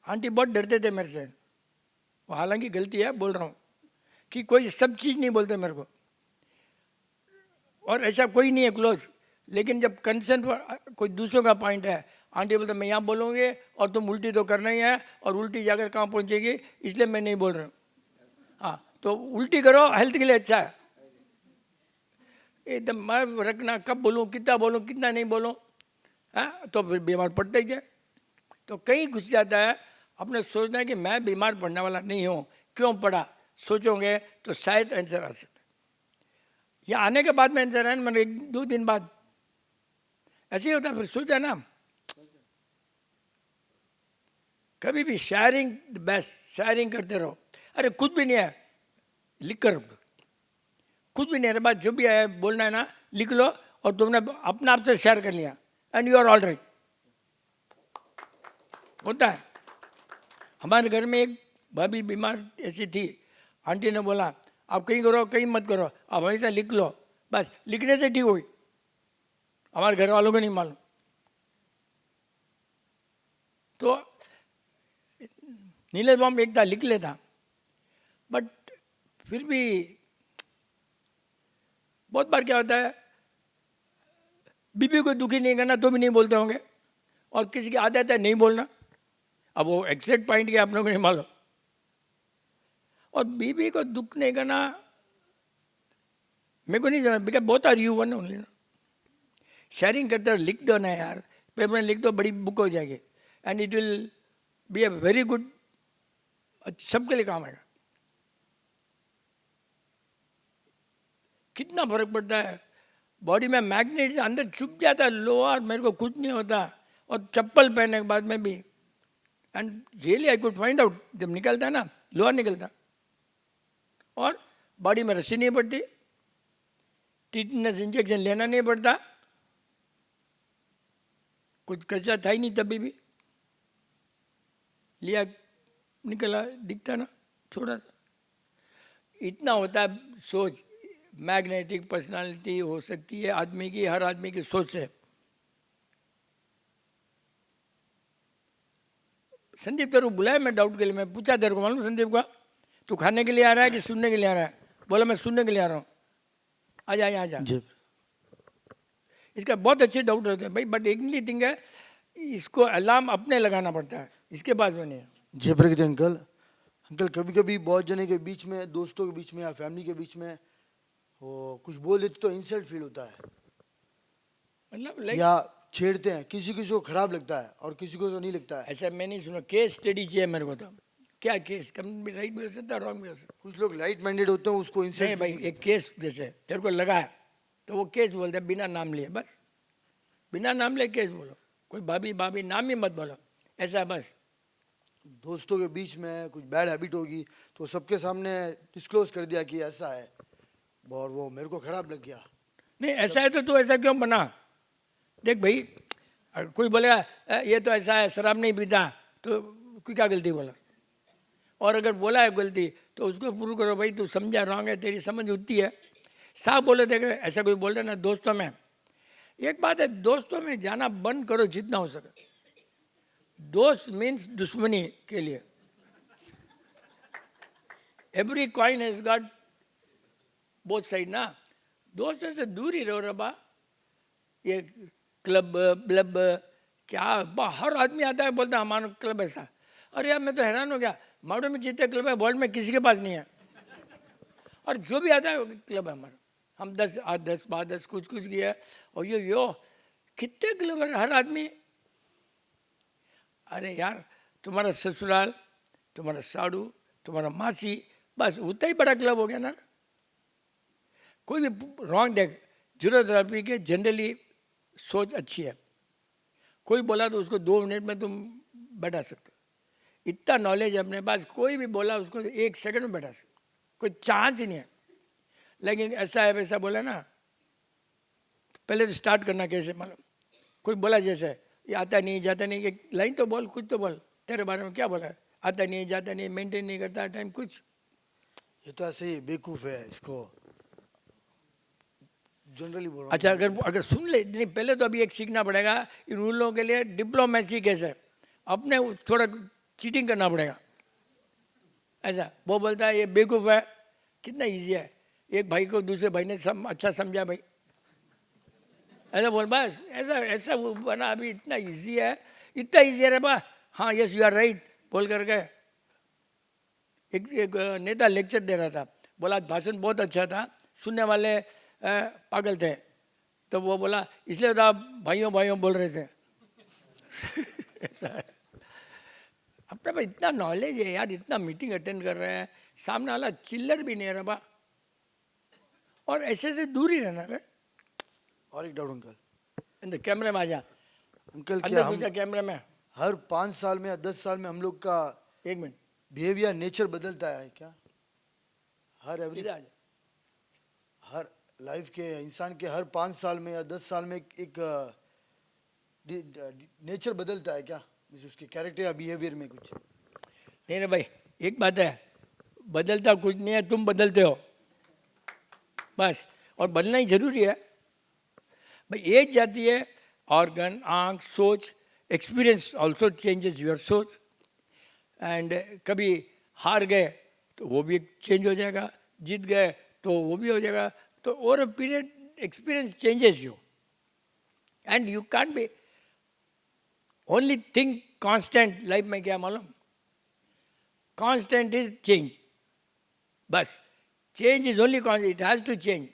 आंटी बहुत डरते थे मेरे से, वो हालांकि गलती है बोल रहा हूँ कि कोई सब चीज़ नहीं बोलते मेरे को, और ऐसा कोई नहीं है क्लोज। लेकिन जब कंसर्न पर कोई दूसरों का पॉइंट है, आंटी बोलते मैं यहाँ बोलूँगी और तुम उल्टी तो करना ही है, और उल्टी जाकर कहाँ पहुँचेगी, इसलिए मैं नहीं बोल रहा हूँ। हाँ तो उल्टी करो, हेल्थ के लिए अच्छा है। एकदम मैं रखना कब बोलूँ, कितना बोलूँ, कितना नहीं बोलूँ, हाँ तो फिर बीमार पड़ते ही जाए। तो कहीं घुस जाता है, अपने सोचना है कि मैं बीमार पड़ने वाला नहीं हूँ, क्यों पड़ा सोचोगे तो शायद आंसर आ सकता है। यहाँ आने के बाद में आंसर है, मैंने 1-2 दिन बाद ऐसे ही होता है। फिर सोचा ना कभी भी शेयरिंग द बेस्ट, शेयरिंग करते रहो। अरे कुछ भी नहीं है लिख कर, कुछ भी नहीं है बात, जो भी है बोलना है ना लिख लो, और तुमने अपने आप से शेयर कर लिया and you are all right. होता है। हमारे घर में एक भाभी बीमार ऐसी थी, आंटी ने बोला आप कहीं करो कहीं मत करो, आप हमेशा लिख लो, बस लिखने से ठीक हुई। हमारे घर वालों को नहीं मालूम। तो नीलेश बम एक था लिख लेता, बट फिर भी बहुत बार क्या होता है, बीबी को दुखी नहीं करना तो भी नहीं बोलते होंगे, और किसी की आदत है नहीं बोलना। अब वो एग्जैक्ट पॉइंट क्या आप लोगों को नहीं मालूम। और बीबी को दुख नहीं करना मेरे को नहीं समझ, because both are you one only ना. शेयरिंग करते हो, लिख दो ना यार, पेपर में लिख दो, बड़ी बुक हो जाएगी. And it will be a very good, सबके लिए काम आएगा. कितना फर्क पड़ता है बॉडी में, मैग्नेट अंदर छुप जाता है, लोअर मेरे को कुछ नहीं होता. और चप्पल पहनने के बाद में भी, and really I could find out, जब निकलता है ना लोअर निकलता, और बॉडी में रस्सी नहीं पड़ती, टिटनस इंजेक्शन लेना नहीं पड़ता, कुछ कच्चा था ही नहीं तभी भी, लिया निकला, दिखता ना थोड़ा सा. इतना होता है सोच. मैग्नेटिक पर्सनालिटी हो सकती है आदमी की, हर आदमी की सोच से. संदीप तेरे को बुलाया मैं डाउट के लिए, मैं पूछा तेरे को, मालूम संदीप का, तू खाने के लिए आ रहा है कि सुनने के लिए आ रहा है? बोला मैं सुनने के लिए आ रहा हूँ. आ जा यहाँ जा. इसका बहुत अच्छे डाउट रहते हैं भाई, बट एक ही थिंग है, इसको अलार्म अपने लगाना पड़ता है, इसके पास में नहीं है. जय प्रगति अंकल. अंकल कभी कभी बहुत जने के बीच में, दोस्तों के बीच में या फैमिली के बीच में वो कुछ बोल देते तो इंसल्ट फील होता है, मतलब लाइक या छेड़ते हैं, किसी किसी को खराब लगता है और किसी को तो नहीं लगता है. ऐसा मैं नहीं सुना. केस स्टडी चाहिए मेरे को. तो क्या केस, कम भी राइट भी हो सकता है, रॉन्ग भी हो सकता कुछ लोग लाइट माइंडेड होते हैं, उसको है. नहीं इंसल्ट. भाई, एक केस जैसे तेरे को लगा है तो वो केस बोलते हैं, बिना नाम लिए, बस बिना नाम लिए केस बोलो. कोई भाभी भाभी नाम ही मत बोलो, ऐसा है बस. दोस्तों के बीच में कुछ बैड हैबिट होगी तो सबके सामने डिस्क्लोज कर दिया कि ऐसा है, और वो मेरे को खराब लग गया. नहीं ऐसा है तो तू ऐसा क्यों बना? देख भाई, अगर कोई बोलेगा ये तो ऐसा है, शराब नहीं पीता, तो कोई क्या गलती बोला? और अगर बोला है गलती तो उसको प्रूव करो, भाई तू समझा रॉन्ग है, तेरी समझ उतनी है. साफ बोले, देख ऐसा कोई बोल रहे ना दोस्तों में. एक बात है, दोस्तों में जाना बंद करो जितना हो सके. दोस्त मीन्स दुश्मनी के लिए. Every coin has got both side ना. दोस्तों से दूर ही रहो रे बा. ये क्लब ब्लब क्या, हर आदमी आता है बोलता है हमारा क्लब ऐसा. अरे यार मैं तो हैरान हो गया, माउंटेन में जितने क्लब है वर्ल्ड में किसी के पास नहीं है, और जो भी आता है क्लब है हमारा. हम 10 8 10 5 10 कुछ कुछ किया, और यो कितने क्लब है हर आदमी. अरे यार, तुम्हारा ससुराल, तुम्हारा साड़ू, तुम्हारा मासी, बस उतना ही बड़ा क्लब हो गया ना. कोई भी रॉन्ग देख, जीरोथेरेपी के जनरली सोच अच्छी है. कोई बोला तो उसको 2 मिनट में तुम बैठा सकते हो. इतना नॉलेज है अपने पास, कोई भी बोला उसको 1 सेकंड में बैठा सकते, कोई चांस ही नहीं है. लेकिन ऐसा है वैसा बोला ना, पहले तो स्टार्ट करना कैसे, मतलब कोई बोला जैसे ये आता नहीं जाता नहीं, एक लाइन तो बोल, कुछ तो बोल, तेरे बारे में क्या बोला है, आता नहीं जाता नहीं, मेंटेन नहीं करता टाइम कुछ. ये तो ऐसे ही बेवकूफ है, इसको जनरली बोल रहा हूँ. अच्छा, अगर सुन ले, नहीं पहले तो अभी एक सीखना पड़ेगा इन रूलों के लिए. डिप्लोमेसी कैसे, अपने थोड़ा चीटिंग करना पड़ेगा. ऐसा वो बोलता है ये बेवकूफ़ है, कितना इजी है. एक भाई को दूसरे भाई ने अच्छा समझा भाई, ऐसा बोल, बस ऐसा ऐसा वो बना. अभी इतना इजी है, इतना इजी है रे बा. हाँ यस यू आर राइट बोल करके. एक नेता लेक्चर दे रहा था, बोला भाषण बहुत अच्छा था, सुनने वाले पागल थे. तो वो बोला इसलिए तो आप भाइयों भाइयों बोल रहे थे. ऐसा है. अपने पास इतना नॉलेज है यार, इतना मीटिंग अटेंड कर रहे हैं, सामने वाला चिल्लर भी नहीं है रहा. और ऐसे से दूर ही रहना रे. और एक डाउट अंकल, अंदर कैमरे में आ जा. अंकल अंदर क्या हम पूछा कैमरे में. हर 5 साल में या 10 साल में हम लोग का 1 मिनट बिहेवियर नेचर बदलता है क्या? हर एवरी इधर आ जा. हर लाइफ के इंसान के हर 5 साल में या 10 साल में एक नेचर बदलता है क्या? उसके कैरेक्टर या बिहेवियर में कुछ? नहीं रे भाई, एक बात है, बदलता कुछ नहीं है, तुम बदलते हो बस. और बदलना ही जरूरी है भाई. एज जाती है, ऑर्गन, आँख, सोच, एक्सपीरियंस ऑल्सो चेंजेस योर सोच. एंड कभी हार गए तो वो भी चेंज हो जाएगा, जीत गए तो वो भी हो जाएगा. तो over a period experience changes you. And you can be only thing constant life में क्या मालूम, कांस्टेंट इज चेंज. बस change is only constant, it has to change.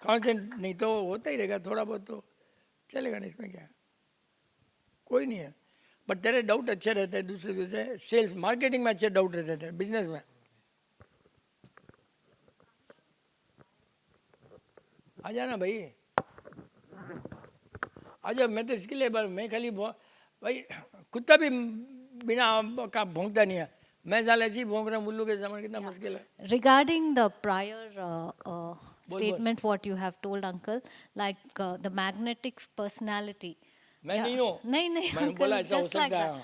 Constant नहीं तो होता ही रहेगा, थोड़ा बहुत तो चलेगा नहीं, इसमें क्या है, कोई नहीं है। बट तेरे डाउट अच्छे रहते हैं दूसरे दूसरे, सेल्स मार्केटिंग में अच्छे डाउट रहते हैं, बिजनेस में। आ जाना भाई, आ जाओ। मैं तो इसके लिए मैं खाली भाई कुत्ता भी बिना का भौंकता नहीं है, मैं साल ऐसे ही भौंक रहा हूँ उल्लू के समान, कितना मुश्किल है। Regarding the prior statement, what you have told, uncle, like the magnetic personality. मैं नहीं हूँ, नहीं नहीं मैंने uncle, बोला ऐसा हो just like सकता that.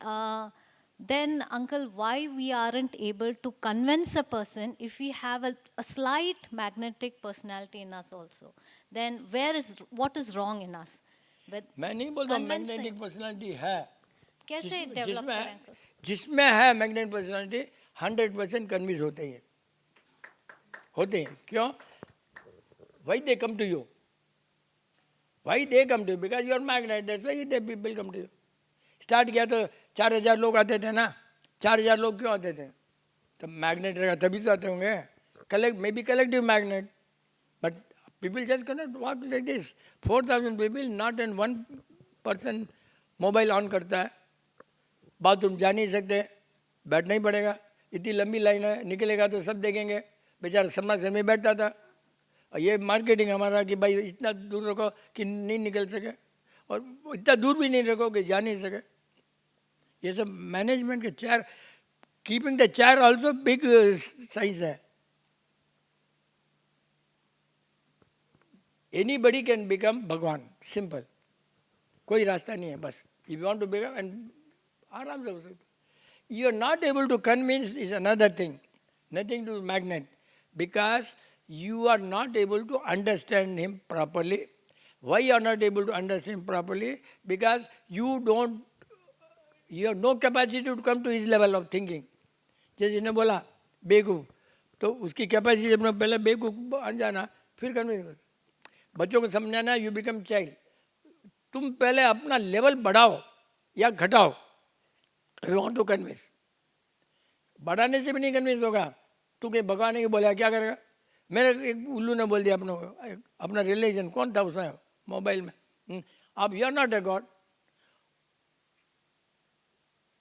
है। Then, uncle, why we aren't able to convince a person if we have a slight magnetic personality in us also? Then what is wrong in us? With मैं नहीं बोलता convincing. Magnetic personality है, कैसे develop करें uncle? जिसमें है magnetic personality 100% convince होते हैं। क्यों? Why they come to you? Why they come to you? Because you are magnet, that's why the people come to you. Start किया तो 4000 लोग आते थे ना, 4000 लोग क्यों आते थे? तब मैग्नेट रहेगा तभी तो आते होंगे। May be collective magnet, but people just can not walk like this. 4000 people, not and one person mobile on करता है, बाथरूम जा नहीं सकते, बैठना ही पड़ेगा, इतनी लंबी लाइन है, निकलेगा तो सब देखेंगे। बेचारा शर्मा शर्मी बैठता था, और ये मार्केटिंग हमारा कि भाई इतना दूर रखो कि नहीं निकल सके, और इतना दूर भी नहीं रखो कि जा नहीं सके। ये सब मैनेजमेंट के chair, keeping the chair also big size है। Anybody can become bhagwan, simple, कोई रास्ता नहीं है। बस if you want to become, and आराम से हो सकता। You are not able to convince is another thing, nothing to magnet, because you are not able to understand him properly. Why you are not able to understand him properly? Because you have no capacity to come to his level of thinking. जैसे जिन्हें बोला बेवकूफ़, तो उसकी capacity अपने पहले बेवकूफ़ बन जाना, फिर कन्विंस। बच्चों को समझाना, यू बिकम चाइल्ड, तुम पहले अपना लेवल बढ़ाओ या घटाओ, यू वांट टू कन्विंस। बढ़ाने से भी नहीं कन्विंस होगा, तू कहीं भगवान ने बोला क्या करेगा? मेरे एक उल्लू ने बोल दिया अपना रिलीजन कौन था उसमें मोबाइल में, आप you are not a god.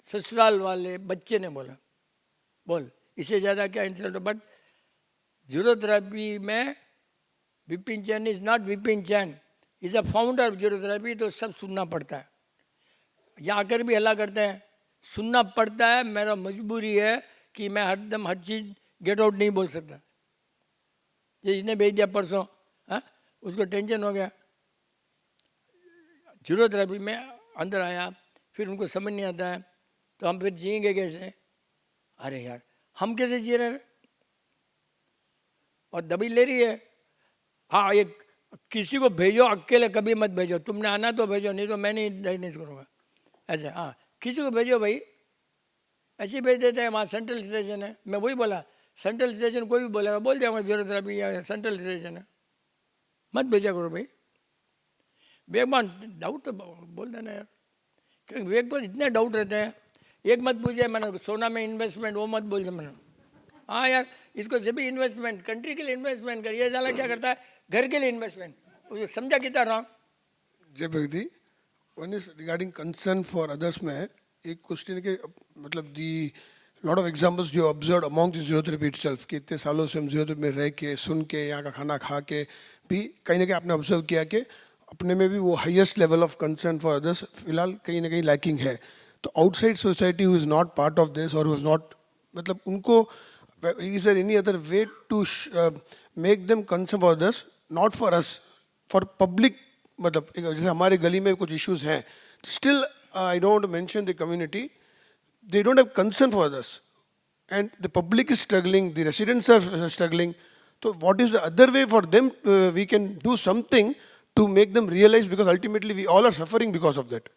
ससुराल वाले बच्चे ने बोला, बोल इससे ज़्यादा क्या इंसल्ट। बट जीरो थेरेपी में Vipin Chain is not Vipin Chain, is a founder of zero therapy. तो सब सुनना पड़ता है, यहाँ आकर भी हल्ला करते हैं, सुनना पड़ता है। मेरा मजबूरी है कि मैं हरदम हर चीज़ गेट आउट नहीं बोल सकता। जिसने भेज दिया परसों, हाँ, उसको टेंशन हो गया। जीरो थेरेपी में अंदर आया, फिर उनको समझ नहीं आता है, तो हम फिर जिएंगे कैसे? अरे यार हम कैसे जी रहे हैं? और दबी ले रही है। हाँ, एक किसी को भेजो, अकेले कभी मत भेजो, तुमने आना तो भेजो, नहीं तो मैं नहीं करूँगा ऐसे। हाँ, किसी को भेजो भाई, ऐसे भेज देते हैं। वहाँ सेंट्रल स्टेशन है, मैं वही बोला, सेंट्रल स्टेशन कोई भी बोलेगा बोल दिया जीरो थेरेपी या सेंट्रल स्टेशन है, मत भेजा करो भाई। विवेकमान डाउट तो बोल देना यार, क्योंकि विवेक पर इतने डाउट रहते हैं। एक मत पूछे मैंने सोना में इन्वेस्टमेंट, वो मत बोल दे मैंने। हाँ यार, इसको जब भी इन्वेस्टमेंट, कंट्री के लिए इन्वेस्टमेंट करिए, साला क्या करता है घर के लिए इन्वेस्टमेंट, उसको समझा कितना रॉन्ग। जय भक्ति, one is regarding concern for others में एक क्वेश्चन के मतलब दी लॉट ऑफ एग्जांपल्स जो observe among the zero therapy itself कि इतने सालों से हम जीरो थेरेपी में रह के, सुन के, यहाँ का खाना खा के भी कहीं ना कहीं आपने ऑब्जर्व किया कि अपने में भी वो highest level of concern for others फिलहाल कहीं ना कहीं लैकिंग है। तो outside society who is not part of this और हु इज़ नॉट, मतलब उनको is there any other way to make them concern for others, not for us, for public? मतलब जैसे हमारे गली में कुछ इश्यूज हैं, still I don't mention the community, they don't have concern for others, and the public is struggling, the residents are struggling. So what is the other way for them we can do something to make them realize, because ultimately we all are suffering because of that.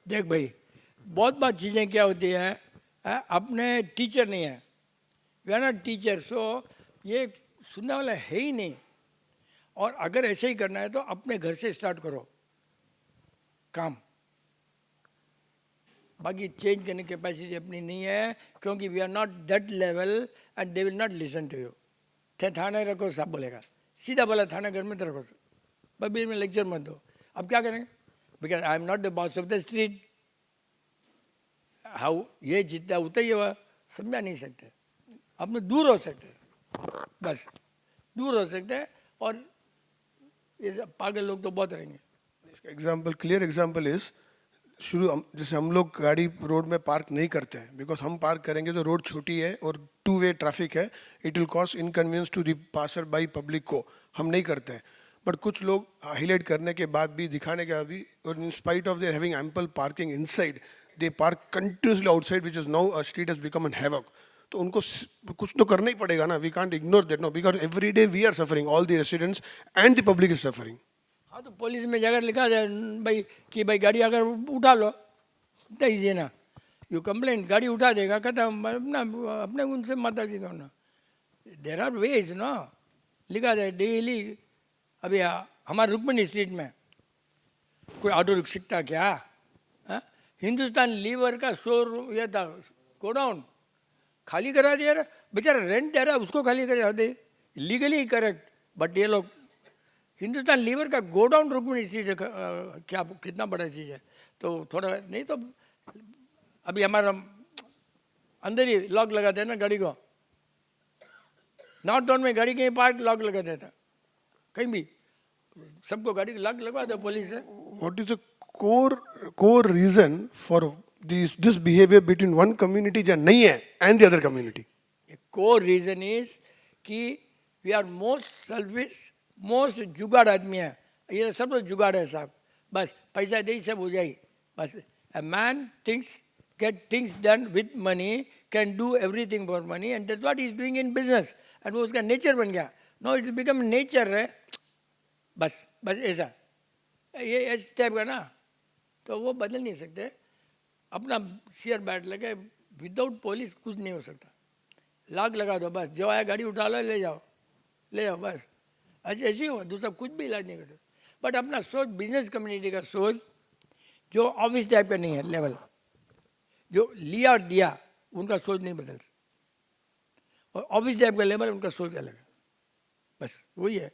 देख भाई, बहुत बात चीज़ें क्या होती है, अपने teacher नहीं है, वी आर नॉट टीचर, सो ये सुनने वाला है ही नहीं। और अगर ऐसे ही करना है तो अपने घर से स्टार्ट करो काम, बाकी चेंज करने की कैपेसिटी अपनी नहीं है, क्योंकि we are not that level and they will not listen to you. थे थाने रखो सब बोलेगा, सीधा बोला थाना घर में रखो, पब्लिक में लेक्चर मत दो। अब क्या करेंगे? Because I am not the boss of the street. How ये जितना उतना ही हुआ समझा नहीं सकते, अपने दूर हो सकते, बस दूर हो सकते हैं। और ये सब पागल लोग तो बहुत रहेंगे। एग्जाम्पल, क्लियर एग्जाम्पल इज, जैसे हम लोग गाड़ी रोड में पार्क नहीं करते हैं, बिकॉज हम पार्क करेंगे तो रोड छोटी है और 2 वे ट्रैफिक है, it will cost inconvenience to the passer by public को, हम नहीं करते हैं। बट कुछ लोग हाईलाइट करने के बाद भी, दिखाने के बाद भी, और in spite of their having ample parking inside, they park continuously outside, which is now a street has become an havoc. तो उनको कुछ तो करना ही पड़ेगा ना, we can't ignore that, no, because every day we are suffering, all the residents and the public is suffering. हाँ तो पुलिस में जगह लिखा जाए भाई कि भाई गाड़ी अगर उठा लो, दीजिए ना, यू कंप्लेंट, गाड़ी उठा देगा, खत्म, अपना अपने उनसे माता जी ना। देर आर वेज ना, लिखा जाए डेली। अभी हमारे रुक्मिणी स्ट्रीट में कोई ऑटो रुक सकता क्या? हाँ? हिंदुस्तान लीवर का शोरूम ये था, गोडाउन खाली करा दिया, बेचारा रेंट दे रहा है उसको खाली करा दे, लीगली करेक्ट। बट ये लोग हिंदुस्तान लीवर का गोडाउन रुक्मिणी स्ट्रीट है, क्या कितना बड़ा चीज़ है। तो थोड़ा नहीं तो अभी हमारा अंदर ही लॉक लगा देना गाड़ी को, नॉट डाउन में गाड़ी कहीं पार्क लॉक लगा देता, कहीं भी सबको गाड़ी को लॉक लगवा दो पुलिस से। What is the core reason for this behavior between one community जो नहीं है and the other community? Core reason is कि we are most selfish, most जुगाड़ आदमी है, ये सब लोग जुगाड़ है साहब, बस पैसा दे सब हो जाए, बस। A man get things done with money, can do everything for money, and that's what he is doing in business, and वो उसका नेचर बन गया। नो इट्स बिकम नेचर है, बस बस ऐसा, ये इस टाइप का ना, तो वो बदल नहीं सकते। अपना शेयर बैठ लगे, विदाउट पुलिस कुछ नहीं हो सकता, लाग लगा दो, बस जो आया गाड़ी उठा लो, ले जाओ बस, ऐसे ही हो, दूसरा कुछ भी इलाज नहीं करते। बट अपना सोच, बिजनेस कम्युनिटी का सोच जो ऑफिस टाइप का नहीं है लेवल, जो लिया और दिया, उनका सोच नहीं बदलता, और ऑफिस टाइप का लेवल उनका सोच अलग है, बस वही है।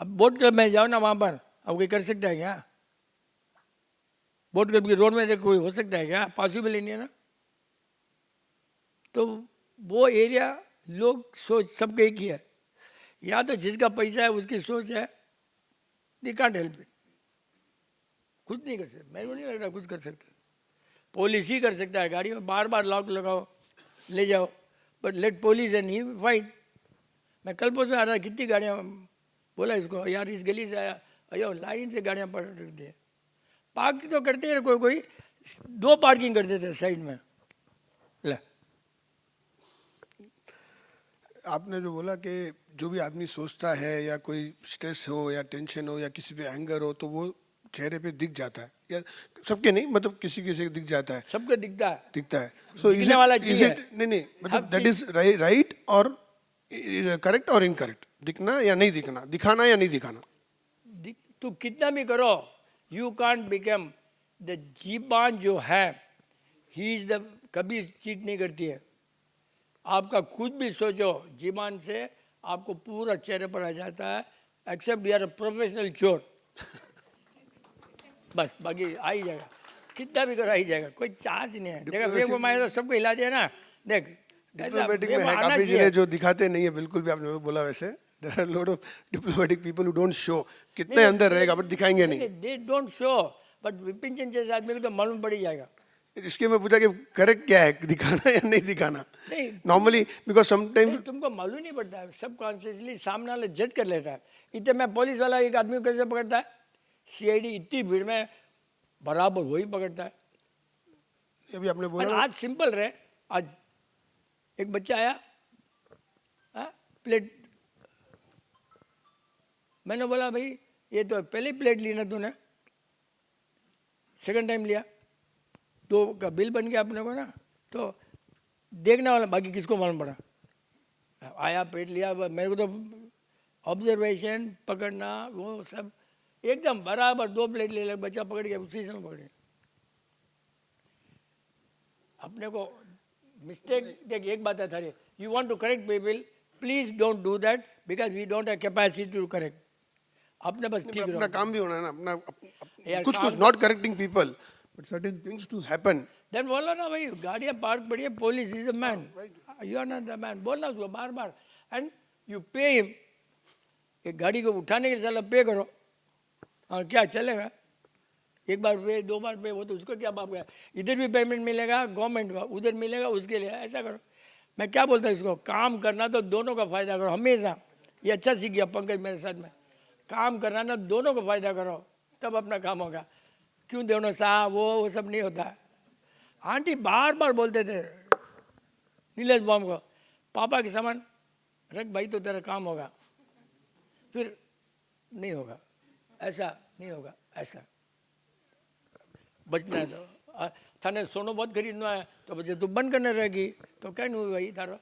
अब बोट क्लब में जाओ ना, वहाँ पर अब कोई कर सकता है क्या? बोट क्लब की रोड में देखो कोई हो सकता है क्या? पॉसिबल ही नहीं है ना। तो वो एरिया लोग सोच सबके एक ही है, या तो जिसका पैसा है उसकी सोच है, दे कांट हेल्प इट, कुछ नहीं कर सकते। मेरे को नहीं लग रहा कुछ कर सकते, पुलिस ही कर सकता है, गाड़ी में बार बार लॉक लगाओ, ले जाओ, but let police and he fight. मैं कल परसों आ रहा, कितनी गाड़ियाँ, बोला इसको यार इस गली से आया, अयो लाइन से गाड़ियाँ पलट रख दी, पार्क तो करते हैं, कोई 2 पार्किंग कर देते साइड में। ले आपने जो बोला कि जो भी आदमी सोचता है, या कोई स्ट्रेस हो या टेंशन हो या किसी पे एंगर हो, तो वो चेहरे पे दिख जाता है, या सबके नहीं, मतलब किसी किसी को दिख जाता है, सबको दिखता है। सो दिखने वाला चीज़ है। नहीं, मतलब दैट इज राइट और करेक्ट और इनकरेक्ट, दिखना या नहीं दिखना, दिखाना या नहीं दिखाना। तो कितना भी करो, यू कांट बिकम द जीबान जो है, ही इज द, कभी चीट नहीं करती है। आपका कुछ भी सोचो, जीबान से आपको पूरा चेहरे पर आ जाता है, except you are a professional chor, बस बाकी आ ही जाएगा, कितना भी करो आ ही जाएगा, कोई चार्ज नहीं है। देखा वेब को मारे तो सबको हिला दिया ना, देख डिप्लोमेटिक में है काफी जिन्हें जो दिखाते नहीं है, बिल्कुल भी आपने बोला वैसे, there are load of diplomatic people who don't show, कितने अंदर रहेगा बट दिखाएंगे नहीं। They don't show, but Vipin Chand जैसे आदमी को तो मालूम पड़ ही जाएगा। इसके मैं पूछा कि करेक्ट क्या है, दिखाना या नहीं दिखाना? नहीं, नॉर्मली बिकॉज समटाइम्स तुमको मालूम नहीं पड़ता है, सब कॉन्शियसली सामने वाला जज कर लेता है। इतने में पुलिस वाला एक आदमी को कैसे पकड़ता है, सीआईडी इतनी भीड़ में बराबर वही पकड़ता है। अभी आपने पर बोला आज सिंपल रहे, आज एक बच्चा आया, प्लेट, मैंने बोला भाई ये तो पहले प्लेट ली ना तूने, सेकंड टाइम लिया, 2 का बिल बन गया अपने को ना, तो देखने वाला बाकी किसको मालूम पड़ा, आया पेट लिया, मेरे को तो ऑब्जर्वेशन पकड़ना वो सब एकदम बराबर 2 प्लेट ले, बच्चा पकड़ गया, उसी समय पकड़ गया। अपने को मिस्टेक, देख एक बात है थारी, you want to correct people, please don't do that because we don't have capacity to correct. अपने बस ठीक अपना रहो. काम भी होना है ना अपना यार, कुछ काम- not correcting people but certain things to happen. Then बोलो ना भाई गाड़ियाँ पार्क पड़ी है, police is a man, you are not the man. बोलना उसको बार बार एंड यू पे हिम. एक गाड़ी को उठाने के लिए साला पे करो. हाँ क्या चलेगा? एक बार पे, दो बार पे, वो तो उसको क्या बाप है. इधर भी पेमेंट मिलेगा गवर्नमेंट का, उधर मिलेगा उसके लिए. ऐसा करो. मैं क्या बोलता हूँ इसको, काम करना तो दोनों का फायदा करो हमेशा. ये अच्छा सीख गया पंकज मेरे साथ में. काम करना ना दोनों को फायदा करो तब अपना काम होगा. क्यों दोनों साहब वो सब नहीं होता. आंटी बार बार बोलते थे नीलेश बॉम को, पापा के सामान रख भाई तो तेरा काम होगा. फिर नहीं होगा, ऐसा नहीं होगा, ऐसा बचना है. तो थाने सोनो बहुत खरीदना है तो बच्चे तू बंद करने रहेगी तो क्या नहीं हुई भाई थारा.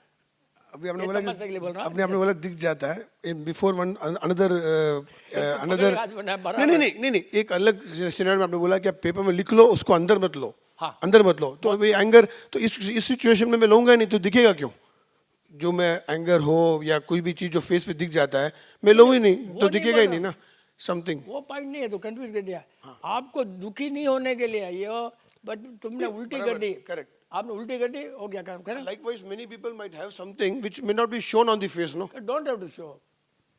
अभी आपने ये बोला तमाशा के लिए बोल रहा हूँ. अपने आपने बोला दिख जाता है इन बिफोर वन अनदर मगर आज बना है बराबर. नहीं एक अलग सिनेरियो में आपने बोला कि आप पेपर में लिख लो उसको अंदर मत लो. हाँ. अंदर मत लो तो अभी एंगर तो इस सिचुएशन में मैं लूंगा ही नहीं तो दिखेगा क्यों. जो मैं एंगर हो या कोई भी चीज जो फेस पे दिख जाता है मैं लूँ ही नहीं वो तो नहीं दिखेगा ही बोला. नहीं ना समथिंग. वो पॉइंट नहीं है तो कंफ्यूज कर दिया. आपको दुखी नहीं होने के लिए ये बट तुमने उल्टी कर दी. correct. आपने उल्टी कर दी हो गया काम करें. Likewise, many people might have something which may not be shown on the face, no? Don't have to show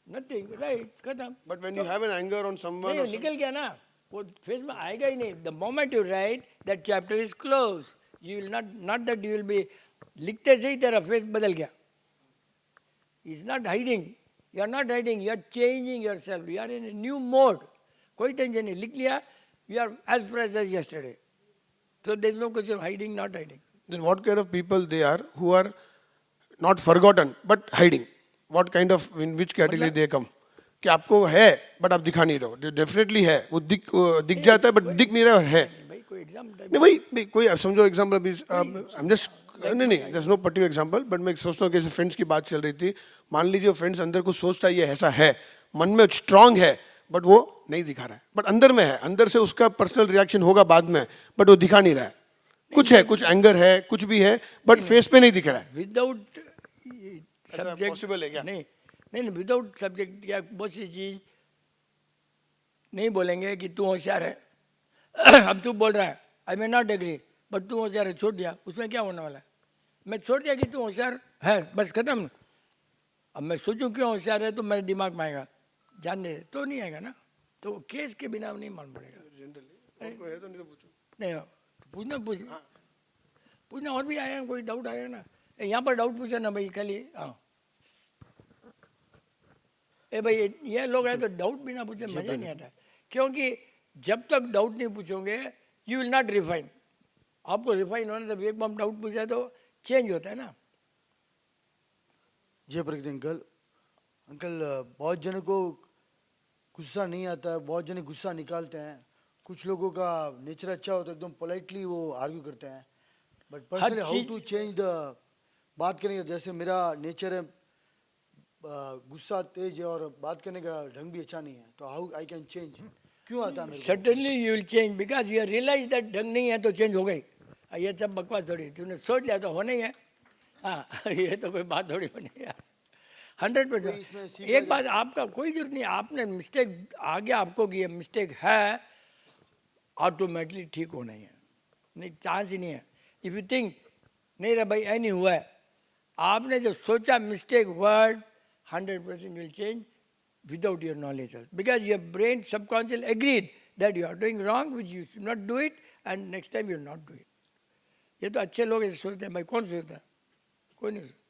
nothing. Right खत्म. But when you have an anger on someone, नहीं or निकल गया ना वो फेस में आएगा ही नहीं. The moment you write that chapter is close you will not that you will be लिखते से ही तेरा फेस बदल गया. Is not hiding. You are not hiding. You are changing yourself. You are in a new mode. कोई tension नहीं. लिख लिया you are as fresh as yesterday. So there is no question of hiding, not hiding. then what kind of people they are who are not forgotten but hiding? What kind of in which category they come? कि आपको है but आप दिखा नहीं रहे हो. Definitely है वो दिख जाता है बट दिख नहीं रहा है. भाई कोई एग्जाम नहीं भाई कोई समझो एग्जाम्पल अभी आई एम जस्ट नहीं there is no particular example but मैं सोचता हूँ कि जैसे फ्रेंड्स की बात चल रही थी. मान लीजिए फ्रेंड्स अंदर कुछ सोचता है ये ऐसा है मन में स्ट्रांग है बट वो नहीं दिखा रहा है बट अंदर में है. अंदर से उसका पर्सनल रिएक्शन होगा बाद में बट वो दिखा नहीं रहा है. कुछ है कुछ एंगर है कुछ भी है बट फेस पे नहीं दिख रहा है. विदाउट ऐसा सब्जेक्ट possible है क्या? नहीं विदाउट सब्जेक्ट या बहुत सी चीज नहीं बोलेंगे कि तू होशियार है. अब तू बोल रहा है आई मे नॉट एग्री बट तू होशियार है छोड़ दिया उसमें क्या होने वाला है. मैं छोड़ दिया कि तू होशियार है बस खत्म. अब मैं सोचूं क्यों होशियार है तो मेरे दिमाग में आएगा जानने तो नहीं आएगा ना. तो केस के बिना नहीं मान पड़ेगा. कोई है तो नहीं तो पूछो. नहीं पूछना और भी आया कोई डाउट आया ना. यहाँ पर डाउट पूछा ना भाई खाली. हाँ ए भाई ये लोग हैं तो डाउट भी ना पूछे मजा नहीं आता. क्योंकि जब तक डाउट नहीं पूछोगे यू विल नॉट रिफाइन. आपको रिफाइन होना जब एक बार डाउट पूछा है तो चेंज होता है ना. जय प्रगति अंकल. अंकल बहुत जनों को गुस्सा नहीं आता है. बहुत जने गुस्सा निकालते हैं. कुछ लोगों का नेचर अच्छा होता है एकदम पोलाइटली वो आर्ग्यू करते हैं but personally how to change the बात करने का. जैसे मेरा नेचर है गुस्सा तेज है और बात करने का ढंग भी अच्छा नहीं है तो हाउ आई कैन चेंज. क्यों आता है मेरे को? Suddenly you will change because you realise that ढंग नहीं है तो चेंज हो गई. ये सब बकवास थोड़ी. तूने सोच लिया तो होना ही है. हाँ ये तो कोई बात थोड़ी बनी है. 100%. एक बात आपका कोई जरूरत नहीं. आपने मिस्टेक आगे आपको की मिस्टेक है ऑटोमेटिकली ठीक होना ही है. नहीं चांस ही नहीं है. इफ यू थिंक नहीं रे भाई ऐ नहीं हुआ है आपने जो सोचा mistake word 100% will change without your knowledge because your brain subconscious agreed that you are doing wrong which you should not do it and next time you not do it. ये तो अच्छे लोग ऐसे सोचते हैं. भाई कौन सोचता है? कोई नहीं सोचता.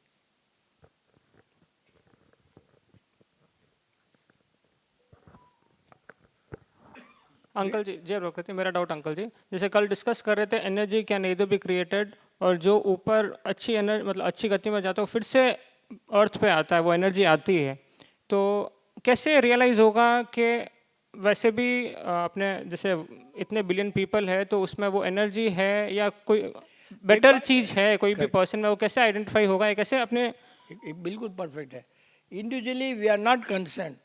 अंकल जी जय प्रकृति. मेरा डाउट अंकल जी जैसे कल डिस्कस कर रहे थे energy can neither be created और जो ऊपर अच्छी एनर्जी मतलब अच्छी गति में जाता है फिर से अर्थ पे आता है वो एनर्जी आती है. तो कैसे रियलाइज़ होगा कि वैसे भी अपने जैसे इतने बिलियन पीपल है तो उसमें वो एनर्जी है या कोई बेटर चीज़ है कोई भी पर्सन में वो कैसे आइडेंटिफाई होगा. कैसे अपने बिल्कुल परफेक्ट है. Individually we are not concern.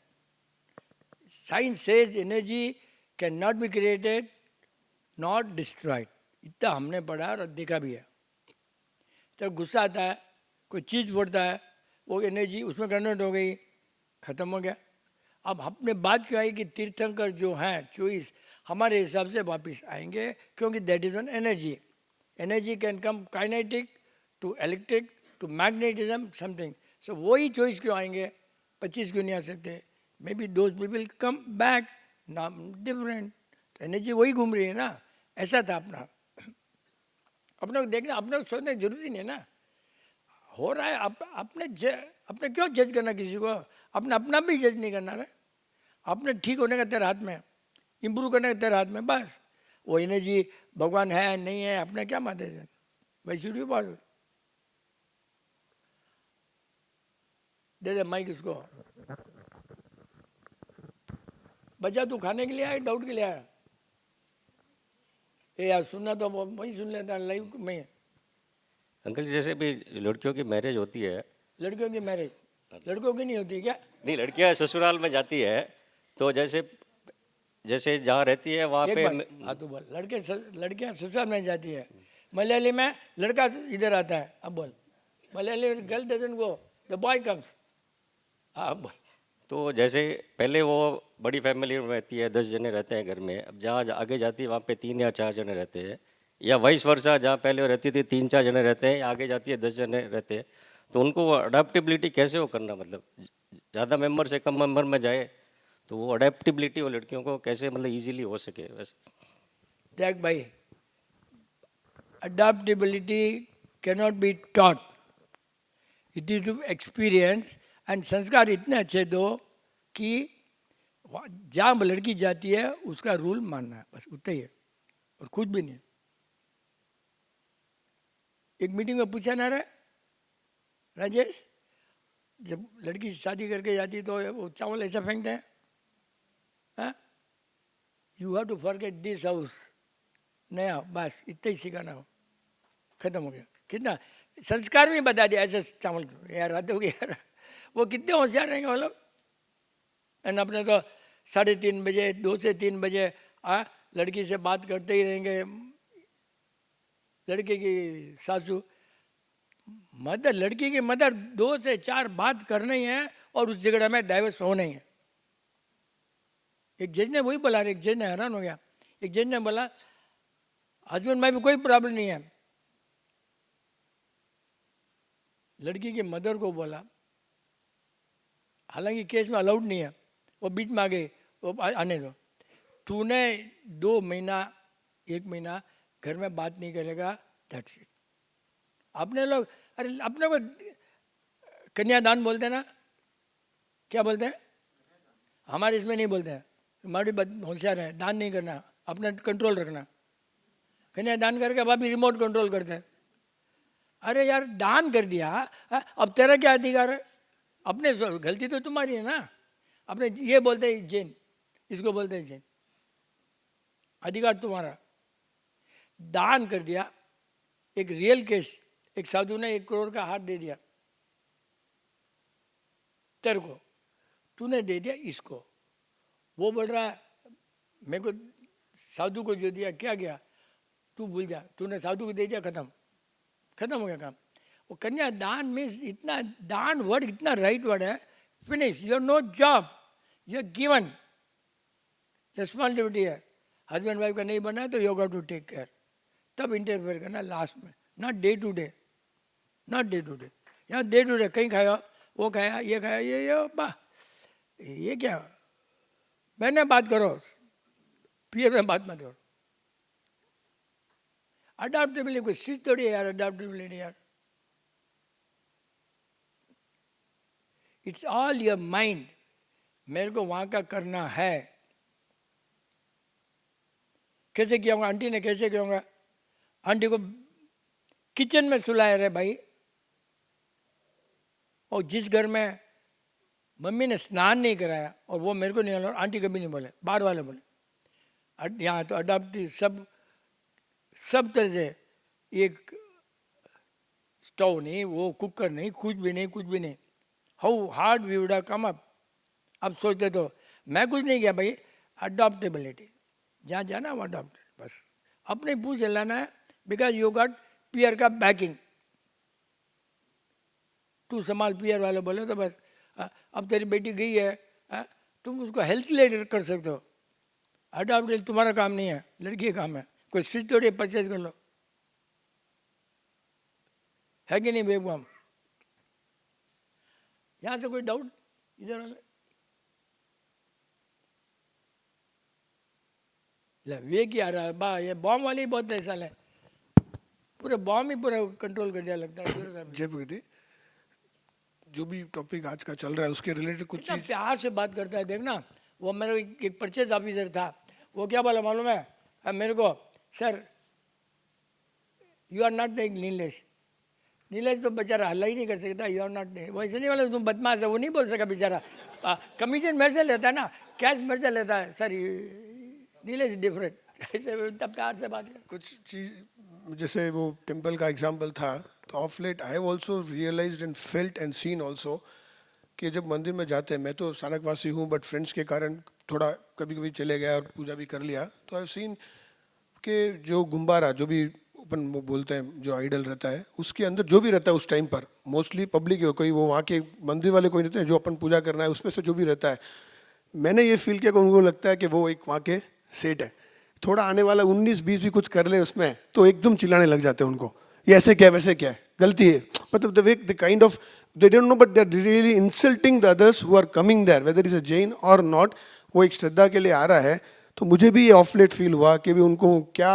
Science says energy can not be created not destroyed. इतना हमने पढ़ा और देखा भी है. जब गुस्सा आता है कोई चीज़ फोड़ता है वो एनर्जी उसमें कन्वर्ट हो गई, खत्म हो गया। अब अपने बात क्यों आई कि तीर्थंकर जो हैं चॉइस हमारे हिसाब से वापस आएंगे, क्योंकि that is an energy. Energy can come kinetic to electric to magnetism something. So वही चॉइस क्यों आएंगे, 25 क्यों नहीं आ सकते? Maybe those people come back, नाम डिफरेंट, एनर्जी वही घूम रही है ना। ऐसा था अपना। अपने को देखना, अपने को सोचने की जरूरत ही नहीं है ना। हो रहा है अपने क्यों जज करना किसी को? अपना भी जज नहीं करना है। अपने ठीक होने का तेरे हाथ में, इम्प्रूव करने का तेरे हाथ में, बस। वो एनर्जी भगवान है नहीं है अपने क्या मानते हैं? भाई शुड यू बात दे दे माइक इसको। बच्चा तू खाने के लिए आया, डाउट के लिए आया? ए यार सुनना तो वही सुन लेता लाइव में। अंकल जी जैसे भी लड़कियों की मैरिज होती है, लड़कियों की मैरिज लड़कों की नहीं होती क्या? नहीं लड़कियां ससुराल में जाती है तो जैसे जैसे जहाँ रहती है वहाँ एक पे बात हाँ तो बोल, लड़कियां ससुराल में जाती है। मलयाली में लड़का इधर आता है। अब बोल, Malayali girl doesn't go, the boy comes. हाँ अब बोल। तो जैसे पहले वो बड़ी फैमिली में रहती है, 10 जने रहते हैं घर में, अब जहाँ आगे जाती है वहाँ पे 3 या 4 जने रहते हैं, या वाइस वर्सा, जहाँ पहले वो रहती थी 3-4 जने रहते हैं, आगे जाती है 10 जने रहते हैं, तो उनको अडेप्टेबिलिटी कैसे वो करना, मतलब ज़्यादा मेंबर से कम मेंबर में जाए तो वो अडेप्टेबिलिटी वो लड़कियों को कैसे मतलब इजीली हो सके वैसे? देख भाई, adaptability cannot be taught, it is to experience. And संस्कार इतने अच्छे दो कि जहाँ लड़की जाती है उसका रूल मानना है, बस उतना ही है और कुछ भी नहीं। एक मीटिंग में पूछा ना रहा राजेश, जब लड़की शादी करके जाती है तो वो चावल ऐसा फेंकते हैं, you have to forget this house, नया, बस इतना ही सिखाना हो, खत्म हो गया। कितना संस्कार में बता दिया ऐसे चावल यार आते हो गए यार। वो कितने होशियार रहेंगे वो लोग। एंड अपने तो 3:30 बजे 2 से 3 बजे लड़की से बात करते ही रहेंगे। लड़के की सासू मदर, लड़की की मदर 2 से 4 बात करना ही है और उस झगड़े में डाइवर्स होना ही है। एक जज ने वही बोला, एक जज ने हैरान हो गया। एक जज ने बोला हस्बैंड में भी कोई प्रॉब्लम नहीं है। लड़की की मदर को बोला, हालांकि केस में अलाउड नहीं है, वो बीच में आ गई, वो आने दो, तूने 2 महीना 1 महीना घर में बात नहीं करेगा, दैट्स इट। अपने लोग, अरे अपने को कन्यादान बोलते हैं ना, क्या बोलते हैं? हमारे इसमें नहीं बोलते हैं। हमारी होशियार है, दान नहीं करना, अपना कंट्रोल रखना। कन्यादान करके भाभी रिमोट कंट्रोल करते हैं। अरे यार दान कर दिया, अब तेरा क्या अधिकार है? अपने गलती तो तुम्हारी है ना। अपने ये बोलते हैं जैन, इसको बोलते हैं जैन, अधिकार तुम्हारा। दान कर दिया, एक रियल केस, एक साधु ने 1 करोड़ का हाथ दे दिया तेरे को, तूने दे दिया इसको। वो बोल रहा है मेरे को साधु को जो दिया क्या गया, तू भूल जा, तूने साधु को दे दिया, खत्म, खत्म हो गया काम। वो कन्यादान मीन्स इतना, दान वर्ड इतना राइट वर्ड है, finish, you know job, you are given, responsibility है। हस्बैंड वाइफ का नहीं बना है तो you have to take care, तब इंटरफेयर करना लास्ट में, not day to day, not day to day. यहाँ डे टू डे कहीं खाया, वो खाया, ये खाया, ये बा, ये क्या, मैंने बात करो, पीए में बात मत करो। अडॉप्टेबिलिटी कोई चीज थोड़ी है यार, अडॉप्टेबिलिटी यार, इट्स ऑल योर माइंड। मेरे को वहां का करना है, कैसे किया होगा, आंटी ने कैसे किया होगा? आंटी को किचन में सुलाया रे भाई, और जिस घर में मम्मी ने स्नान नहीं कराया और वो मेरे को नहीं बोला, आंटी कभी नहीं बोले, बाहर वाले बोले। यहाँ तो अडॉप्टिव सब तरह से, एक स्टोव नहीं, वो कुकर नहीं, कुछ भी नहीं, कुछ भी नहीं। How hard we would have come up. अब सोचते तो मैं कुछ नहीं किया भाई, अडॉप्टेबिलिटी, जहाँ जाना वो अडॉप्टेड, बस अपने पूछ लाना है, बिकॉज यू गॉट पीयर का बैकिंग। तू संभाल पीआर वाले बोले तो बस अब तेरी बेटी गई है तुम उसको हेल्थ रिलेटेड कर सकते हो, अडॉप्ट तुम्हारा काम नहीं है, लड़की का काम है, कोई स्विच थोड़ी परचेज कर लो, है कि नहीं बेगम? यहाँ से कोई डाउट इधर वाले? वे क्या रहा है बा, ये बॉम्ब वाले ही बहुत ऐसा है, पूरे बॉम्ब ही पूरा कंट्रोल कर दिया लगता है। जय भगती, जो भी टॉपिक आज का चल रहा है उसके रिलेटेड कुछ कितना चीज प्यार से बात करता है, देखना वो मेरा एक परचेज ऑफिसर था, वो क्या बोला मालूम है मेरे को, sir you are not Nilesh, Nilesh तो बेचारा हल्ला ही नहीं कर सकता, यू आर नॉट, वो ऐसे नहीं बोला तुम बदमाश है, वो नहीं बोल सका बेचारा, कमीशन मेरे से लेता है ना, कैश मेरे से लेता है, सर नीलेश डिफरेंट, ऐसे इतना प्यार से बात कर। कुछ चीज जैसे वो टेम्पल का एग्जाम्पल था, तो of late I have also realised and felt and seen also कि जब मंदिर में जाते हैं, मैं तो सानकवासी हूँ बट फ्रेंड्स के कारण थोड़ा कभी कभी चले गया और पूजा भी कर लिया, तो आई सीन कि जो गुम्बारा जो भी अपन वो बोलते हैं जो आइडल रहता है उसके अंदर जो भी रहता है उस टाइम पर मोस्टली पब्लिक हो, कोई वो वहाँ के मंदिर वाले कोई रहते हैं, जो अपन पूजा करना है उसमें से जो भी रहता है, मैंने ये फील किया कि उनको लगता है कि वो एक वहाँ के सेठ है, थोड़ा आने वाला 19-20 भी कुछ कर ले उसमें तो एकदम चिल्लाने लग जाते हैं उनको, ये ऐसे क्या वैसे क्या है, गलती है, मतलब the way the kind of they don't know but they're really insulting the others who are coming there whether it's a Jain or not, वो एक श्रद्धा के लिए आ रहा है, तो मुझे भी ये ऑफ लेट फील हुआ कि भी उनको क्या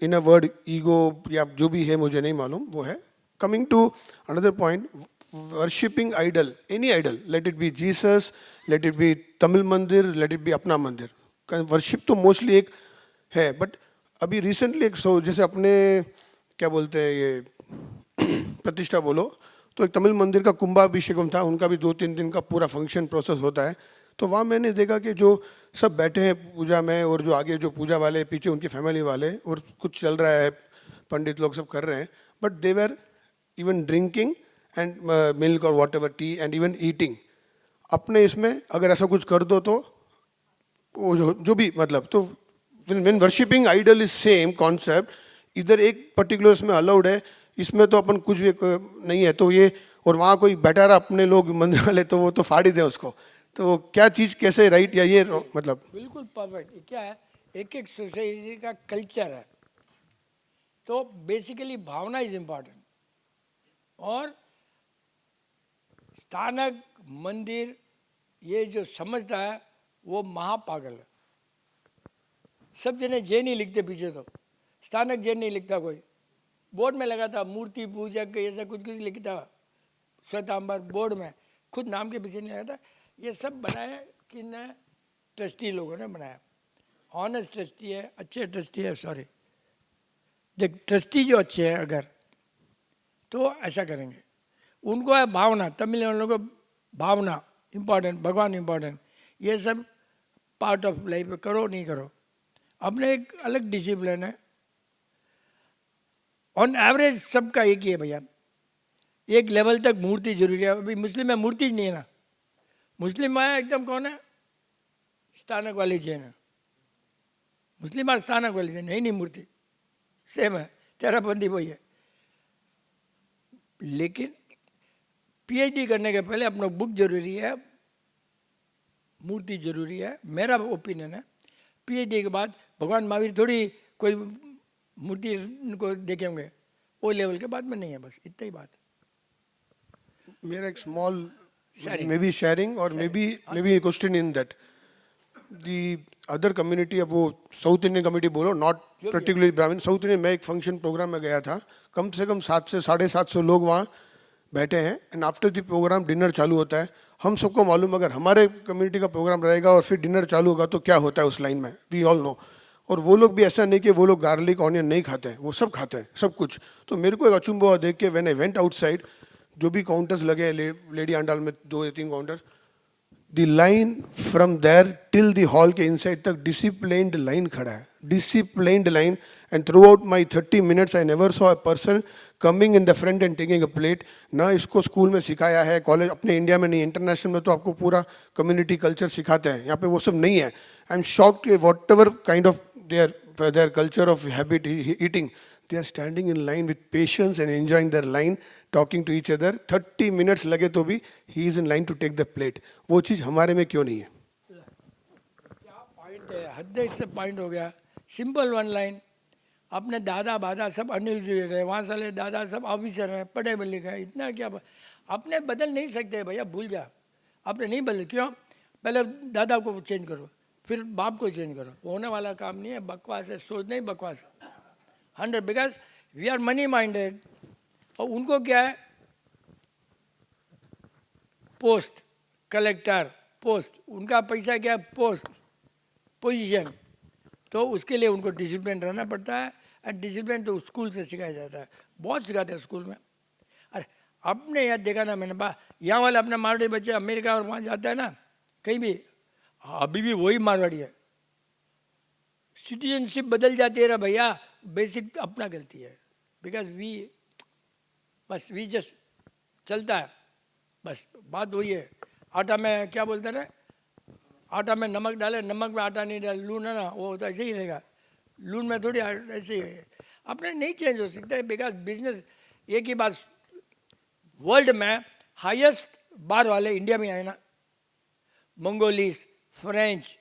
इन अ वर्ड ईगो या जो भी है मुझे नहीं मालूम वो है। Coming to another point, worshipping idol, any idol, let it be Jesus, let it be Tamil mandir, let it B अपना मंदिर, वर्शिप तो मोस्टली एक है, बट अभी रिसेंटली एक जैसे अपने क्या बोलते हैं ये प्रतिष्ठा बोलो, तो एक तमिल मंदिर का कुंभाभिषेकम था, उनका भी 2-3 दिन का पूरा फंक्शन प्रोसेस होता है, तो वहाँ मैंने देखा कि जो सब बैठे हैं पूजा में और जो आगे जो पूजा वाले पीछे उनकी फैमिली वाले और कुछ चल रहा है, पंडित लोग सब कर रहे हैं, but they were even drinking and milk और whatever tea and even eating, अपने इसमें अगर ऐसा कुछ कर दो तो वो जो भी मतलब, तो when worshipping idol is same concept, इधर एक पर्टिकुलर इसमें अलाउड है, इसमें तो अपन कुछ भी नहीं है, तो ये और वहाँ कोई बैठा रहा अपने लोग मंदिर वाले तो वो तो फाड़ ही दें उसको, तो क्या चीज़ कैसे राइट या ये मतलब बिल्कुल परफेक्ट, क्या है एक एक सोसाइटी का कल्चर है, तो बेसिकली भावना इज इम्पॉर्टेंट, और स्थानक मंदिर ये जो समझता है वो महापागल है, सब जने जैन ही लिखते पीछे, तो स्थानक जैन नहीं लिखता, कोई बोर्ड में लगा था मूर्ति पूजक ऐसा कुछ कुछ लिखता, श्वेतांबर बोर्ड में खुद नाम के पीछे नहीं लगा था, ये सब बनाया किन ट्रस्टी लोगों ने बनाया, ऑनेस्ट ट्रस्टी है, अच्छे ट्रस्टी है, सॉरी देख ट्रस्टी जो अच्छे हैं अगर तो ऐसा करेंगे, उनको है भावना, तमिल वालों को भावना इम्पॉर्टेंट, भगवान इम्पॉर्टेंट, ये सब पार्ट ऑफ लाइफ करो नहीं करो, अपने एक अलग डिसिप्लिन है, ऑन एवरेज सबका एक ही है भैया, एक लेवल तक मूर्ति जरूरी है, अभी मुस्लिम में मूर्ति नहीं है ना, मुस्लिम में एकदम कौन है स्थानक वाले जैन है, मुस्लिम और स्थानक वाले जैन नहीं मूर्ति सेम है, तेराबंदी वही है, लेकिन पीएचडी करने के पहले अपना बुक जरूरी है, मूर्ति जरूरी है, मेरा ओपिनियन है, पीएचडी के बाद भगवान महावीर थोड़ी कोई मूर्ति को देखे होंगे, वो लेवल के बाद में नहीं है, बस इतना ही बात। मेरा एक स्मॉल मे बी शेयरिंग और may be question in that the other community, अब वो साउथ इंडियन कम्युनिटी बोलो, नॉट पर्टिकुलरली ब्राह्मण, साउथ इंडियन, मैं एक फंक्शन प्रोग्राम में गया था, कम से कम 700 से 750 लोग वहाँ बैठे हैं, and after the programme dinner चालू होता है, हम सबको मालूम अगर हमारे कम्युनिटी का प्रोग्राम रहेगा और फिर डिनर चालू होगा तो क्या होता है उस लाइन में, वी ऑल नो, और वो लोग भी ऐसा नहीं कि वो लोग गार्लिक ऑनियन नहीं खाते हैं, वो सब खाते हैं सब कुछ, तो मेरे को एक अचंभा हुआ देख के, व्हेन आई वेंट आउटसाइड, जो भी काउंटर्स लगे लेडी आंडाल में 2 या 3 counter, the line from there till the hall के इनसाइड तक डिसिप्लिन्ड लाइन खड़ा है, disciplined line, and throughout my 30 minutes I never saw a person coming in the front and taking a plate, ना इसको school में सिखाया है, college अपने इंडिया में नहीं, इंटरनेशनल में तो आपको पूरा कम्युनिटी कल्चर सिखाते हैं, यहाँ पे वो सब नहीं है, I am shocked what ever kind of their culture of habit eating, they are standing in line with patience and enjoying their line, talking to each other. 30 minutes लगे तो भी he is in line to take the plate. वो चीज़ हमारे में क्यों नहीं है? क्या पॉइंट है, हद से पॉइंट हो गया. Simple one line. अपने दादा बादा सब अनएजुकेटेड है, वहाँ साले दादा सब ऑफिसर हैं, पढ़े लिखे हैं, इतना क्या अपने बदल नहीं सकते भैया, भूल जा. आपने नहीं बदल, क्यों? पहले दादा को चेंज करो, फिर बाप को चेंज करो. होने वाला काम नहीं है, बकवास है, सोच नहीं बकवास. 100 because we are money minded. और उनको क्या है, पोस्ट कलेक्टर पोस्ट, उनका पैसा क्या है, पोस्ट पोजीशन. तो उसके लिए उनको डिसिप्लिन रहना पड़ता है. एंड डिसिप्लिन तो स्कूल से सिखाया जाता है, बहुत सिखाते हैं स्कूल में. अरे आपने यार देखा ना, मैंने यहाँ वाले अपने मारवाड़ी बच्चे अमेरिका और वहाँ जाता है ना कहीं भी, अभी भी वही मारवाड़ी है. सिटीजनशिप बदल जाती है ना भैया, बेसिक अपना गलती है. बिकॉज वी जस्ट चलता है, बस बात वही है. आटा में क्या बोलते रहे, आटा में नमक डाले, नमक में आटा नहीं डाले, लून है ना, वो तो ऐसे ही रहेगा. लून में थोड़ी ऐसे ही है. अपने नहीं चेंज हो सकता है. बिकॉज बिजनेस, एक ही बात, वर्ल्ड में हाईएस्ट बार वाले इंडिया में आए ना, मंगोलीस, फ्रेंच,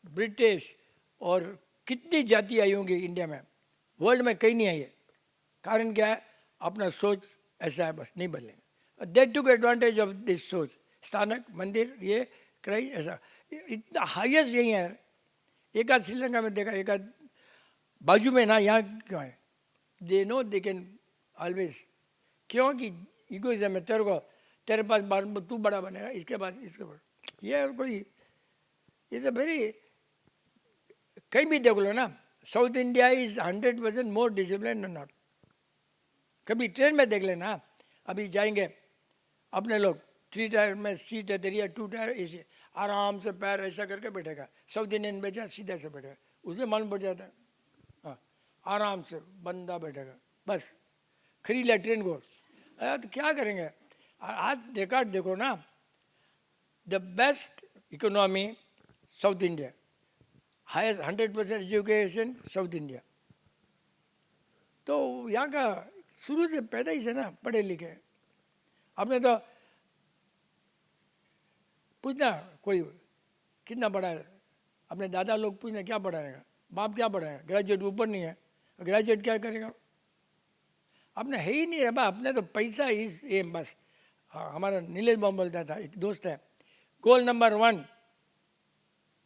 ब्रिटिश और कितनी जाति आई होंगी इंडिया में, वर्ल्ड में कहीं नहीं आई है. कारण क्या है, अपना सोच ऐसा है, बस नहीं बदलेंगे. दे टुक एडवांटेज ऑफ दिस सोच. स्थानक मंदिर ये कराई ऐसा, इतना हाईएस्ट यही है. एक आध श्रीलंका में देखा, एक आध बाजू में ना, यहाँ क्यों है, they know they can always. क्योंकि इगोइज्म है, तेरे पास तू बड़ा बनेगा, इसके पास इसके पास, ये कोई इज अ वेरी, कहीं भी देख लो ना, south India is 100% more discipline not. कभी ट्रेन में देख लेना, अभी जाएंगे अपने लोग, 3 टायर में सीट है तेरी, 2 टायर एसी, आराम से पैर ऐसा करके बैठेगा. साउथ इंडियन बेचा सीधा से बैठेगा, उसे मालूम पड़ जाता है. हाँ, आराम से बंदा बैठेगा, बस खरीद लिया ट्रेन को. अरे तो क्या करेंगे. आज रिकॉर्ड देखो ना, the best economy south India, highest 100% education south India. तो यहाँ का शुरू से पैदा ही से ना पढ़े लिखे. आपने तो पूछना कोई कितना पढ़ा है, अपने दादा लोग पूछना क्या पढ़ाएगा, बाप क्या पढ़ाएगा, ग्रेजुएट ऊपर नहीं है, ग्रेजुएट क्या करेगा. अपने है ही नहीं है बा, अपने तो पैसा इज एम बस. हाँ, हमारा नीलेश बम बोलता था, एक दोस्त है, गोल नंबर 1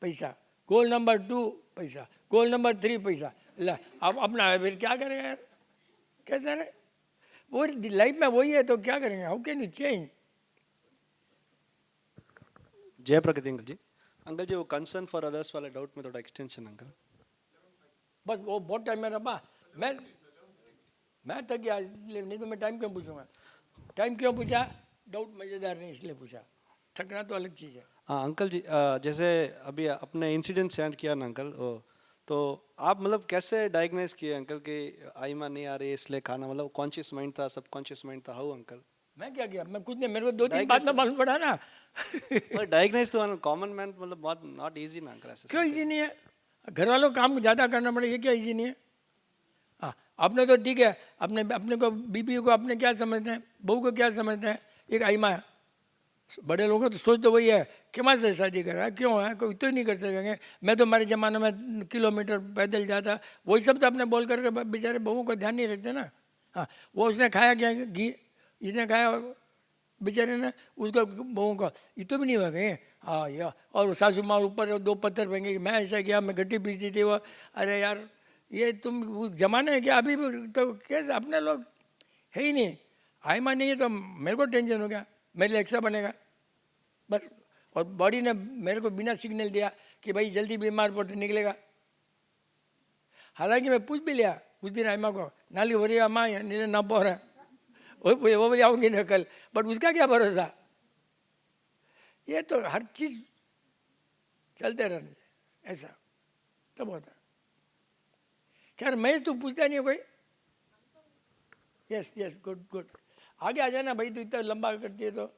पैसा, गोल नंबर 2 पैसा, गोल नंबर 3 पैसा. ला अब अपना फिर क्या करेगा यार, कैसे है वो लाइफ में वही है, तो क्या करेंगे. How can you change. जय प्रगति अंकल जी. अंकल जी वो कंसर्न फॉर अदर्स वाले डाउट में थोड़ा एक्सटेंशन अंकल. बस वो बहुत टाइम में रहा. मैं थक गया, इसलिए नहीं तो मैं टाइम क्यों पूछूंगा. टाइम क्यों पूछा, डाउट मज़ेदार नहीं इसलिए पूछा. थकना तो अलग चीज़ है. हाँ अंकल जी, जैसे अभी अपने इंसिडेंट शेयर किया ना अंकल, तो आप मतलब कैसे डायग्नोज किए अंकल कि आइमा नहीं आ रही इसलिए खाना, मतलब कॉन्शियस माइंड था, सब कॉन्शियस माइंड था, हाउ अंकल. मैं क्या किया, मैं कुछ नहीं, मेरे को 2-3 बात में मालूम पड़ा ना. पर डायग्नोज तो कॉमन मैन मतलब बहुत नॉट इजी ना अंकल. ऐसे क्यों इजी नहीं है, घर वालों को काम ज़्यादा करना पड़े, ये क्या इजी नहीं है. हाँ, आपने तो ठीक है, अपने को बीबी को अपने क्या समझते हैं, बहू को क्या समझते हैं, एक आइमा है. बड़े लोगों तो सोच तो वही है, क्यों से शादी कर रहा है, क्यों है, कोई तो नहीं कर सकेंगे. मैं तो हमारे ज़माने में किलोमीटर पैदल जाता, वही सब तो अपने बोल करके बेचारे बहुओं को ध्यान नहीं रखते ना. हाँ, वो उसने खाया क्या घी, इसने खाया बेचारे ने, उसको बहुओं का ये तो भी नहीं हुआ कहीं. हाँ या, और सासू माँ ऊपर 2 पत्थर फेंके, मैं ऐसा किया, मैं गट्टी पीसती थी वो. अरे यार ये तुम उस जमाने है क्या, अभी तो कैसे अपने लोग है ही नहीं. आइमा नहीं है तो मेरे को टेंशन हो गया, मेरे लिए एक्स्ट्रा बनेगा बस. और बॉडी ने मेरे को बिना सिग्नल दिया कि भाई जल्दी बीमार पड़ते निकलेगा. हालांकि मैं पूछ भी लिया कुछ दिन आइमा को, नाली हो रही है अम्मा, नीले ना पो रहा है, वो भी आऊँगी ना कल, बट उसका क्या भरोसा. ये तो हर चीज़ चलते रहने ऐसा तब होता है. क्या महेश तू पूछता नहीं है कोई. Yes yes, good good. आगे आ जाना भाई, तू इतना लंबा करती है तो.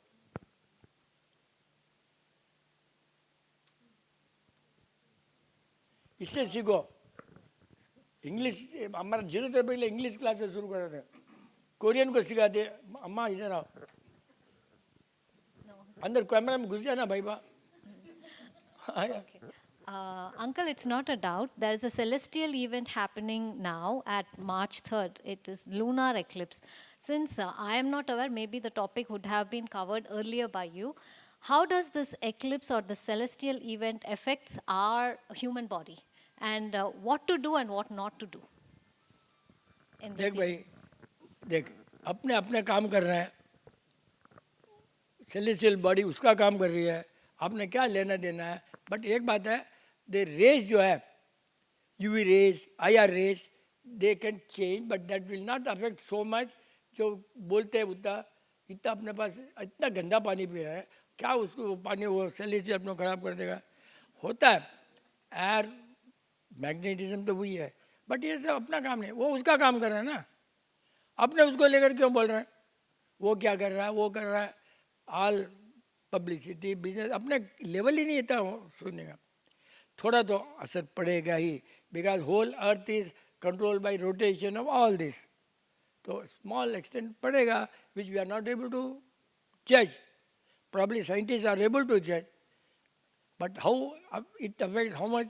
इससे सीखो. इंग्लिश हमारा 0 से पहले इंग्लिश क्लासेस शुरू कर रहे थे, कोरियन को सिखाते, अम्मा इधर आओ, अंदर कैमरा में घुस जाना भाई बा। Okay. Uncle, it's not a doubt. There is a celestial event happening now at March 3rd. It is lunar eclipse. Since I am not aware, maybe the topic would have been covered earlier by you. How does this eclipse or the celestial event affects our human body? And what to do and what not to do? In this देख भाई, देख अपने अपने काम कर रहे हैं, celestial body उसका काम कर रही है, आपने क्या लेना देना है। बट एक बात है, दे रेज जो है, UV rays, IR rays, they can change, but that will not affect so much. जो बोलते हैं उतना इतना अपने पास इतना गंदा पानी पी रहा है, क्या उसको वो पानी वो सेलेस्टियल अपने खराब कर देगा? होता है, एयर मैग्नेटिज्म तो वही है, बट ये सब अपना काम नहीं, वो उसका काम कर रहा है ना, अपने उसको लेकर क्यों बोल रहे हैं? वो क्या कर रहा है, वो कर रहा है, ऑल पब्लिसिटी बिजनेस, अपने लेवल ही नहीं था वो सुनने का। थोड़ा तो असर पड़ेगा ही, because whole earth is control by rotation of all this, तो स्मॉल एक्सटेंट पड़ेगा, which we are not able to जज, probably scientist are able to जज, but how it affect how much,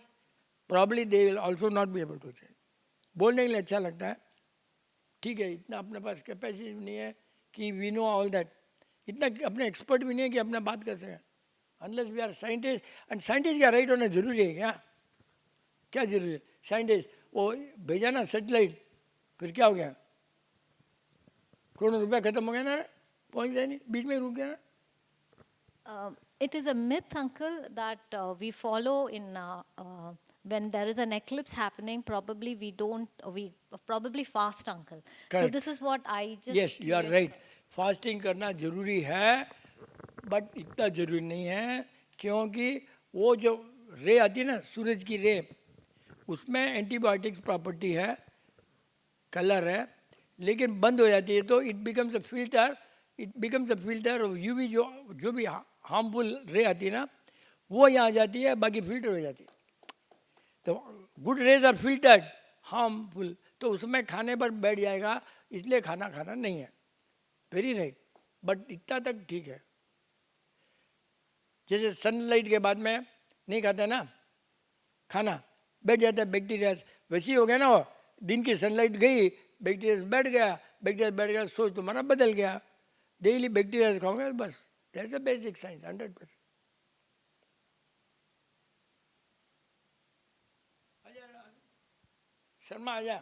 probably they will also not be able to जज। बोलने के लिए अच्छा लगता है, ठीक है, इतना अपने पास कैपेसिटी नहीं है कि वी नो ऑल दैट, इतना अपने एक्सपर्ट भी नहीं है कि अपना बात कर सकें, unless we are scientist. And scientist क्या राइट होना जरूरी है क्या? क्या जरूरी है? साइंटिस्ट वो भेजा ना सेटेलाइट, फिर क्या हो गया? करोड़ों रुपया खत्म हो गया ना, पहुंच जाए नहीं, बीच में रुक गया ना। It is a myth, uncle, that we follow in when there is an eclipse happening. Probably we don't. We probably fast, uncle. So Correct. this is what I just. Yes you are curious right, fasting करना जरूरी है, but इतना जरूरी नहीं है, क्योंकि वो जो रे आती है ना, सूरज की रे, उसमें एंटीबायोटिक्स प्रॉपर्टी है, कलर है, लेकिन बंद हो जाती है तो it becomes a filter, it becomes a filter of UV. जो भी हार्मफुल रे आती है ना, वो यहाँ आ जाती है, बाकी फिल्टर हो जाती है। तो good rays are filtered, harmful तो उसमें खाने पर बैठ जाएगा, इसलिए खाना खाना नहीं है। वेरी राइट, बट इतना तक ठीक है। जैसे सनलाइट के बाद में नहीं खाते ना खाना, बैठ जाता है बैक्टीरिया, वैसे ही हो गया ना, वो दिन की सनलाइट गई, बैक्टीरिया बैठ गया, सोच तुम्हारा बदल गया। डेली बैक्टीरिया खाओगे बस, that's a basic science 100%। Sharma आजा,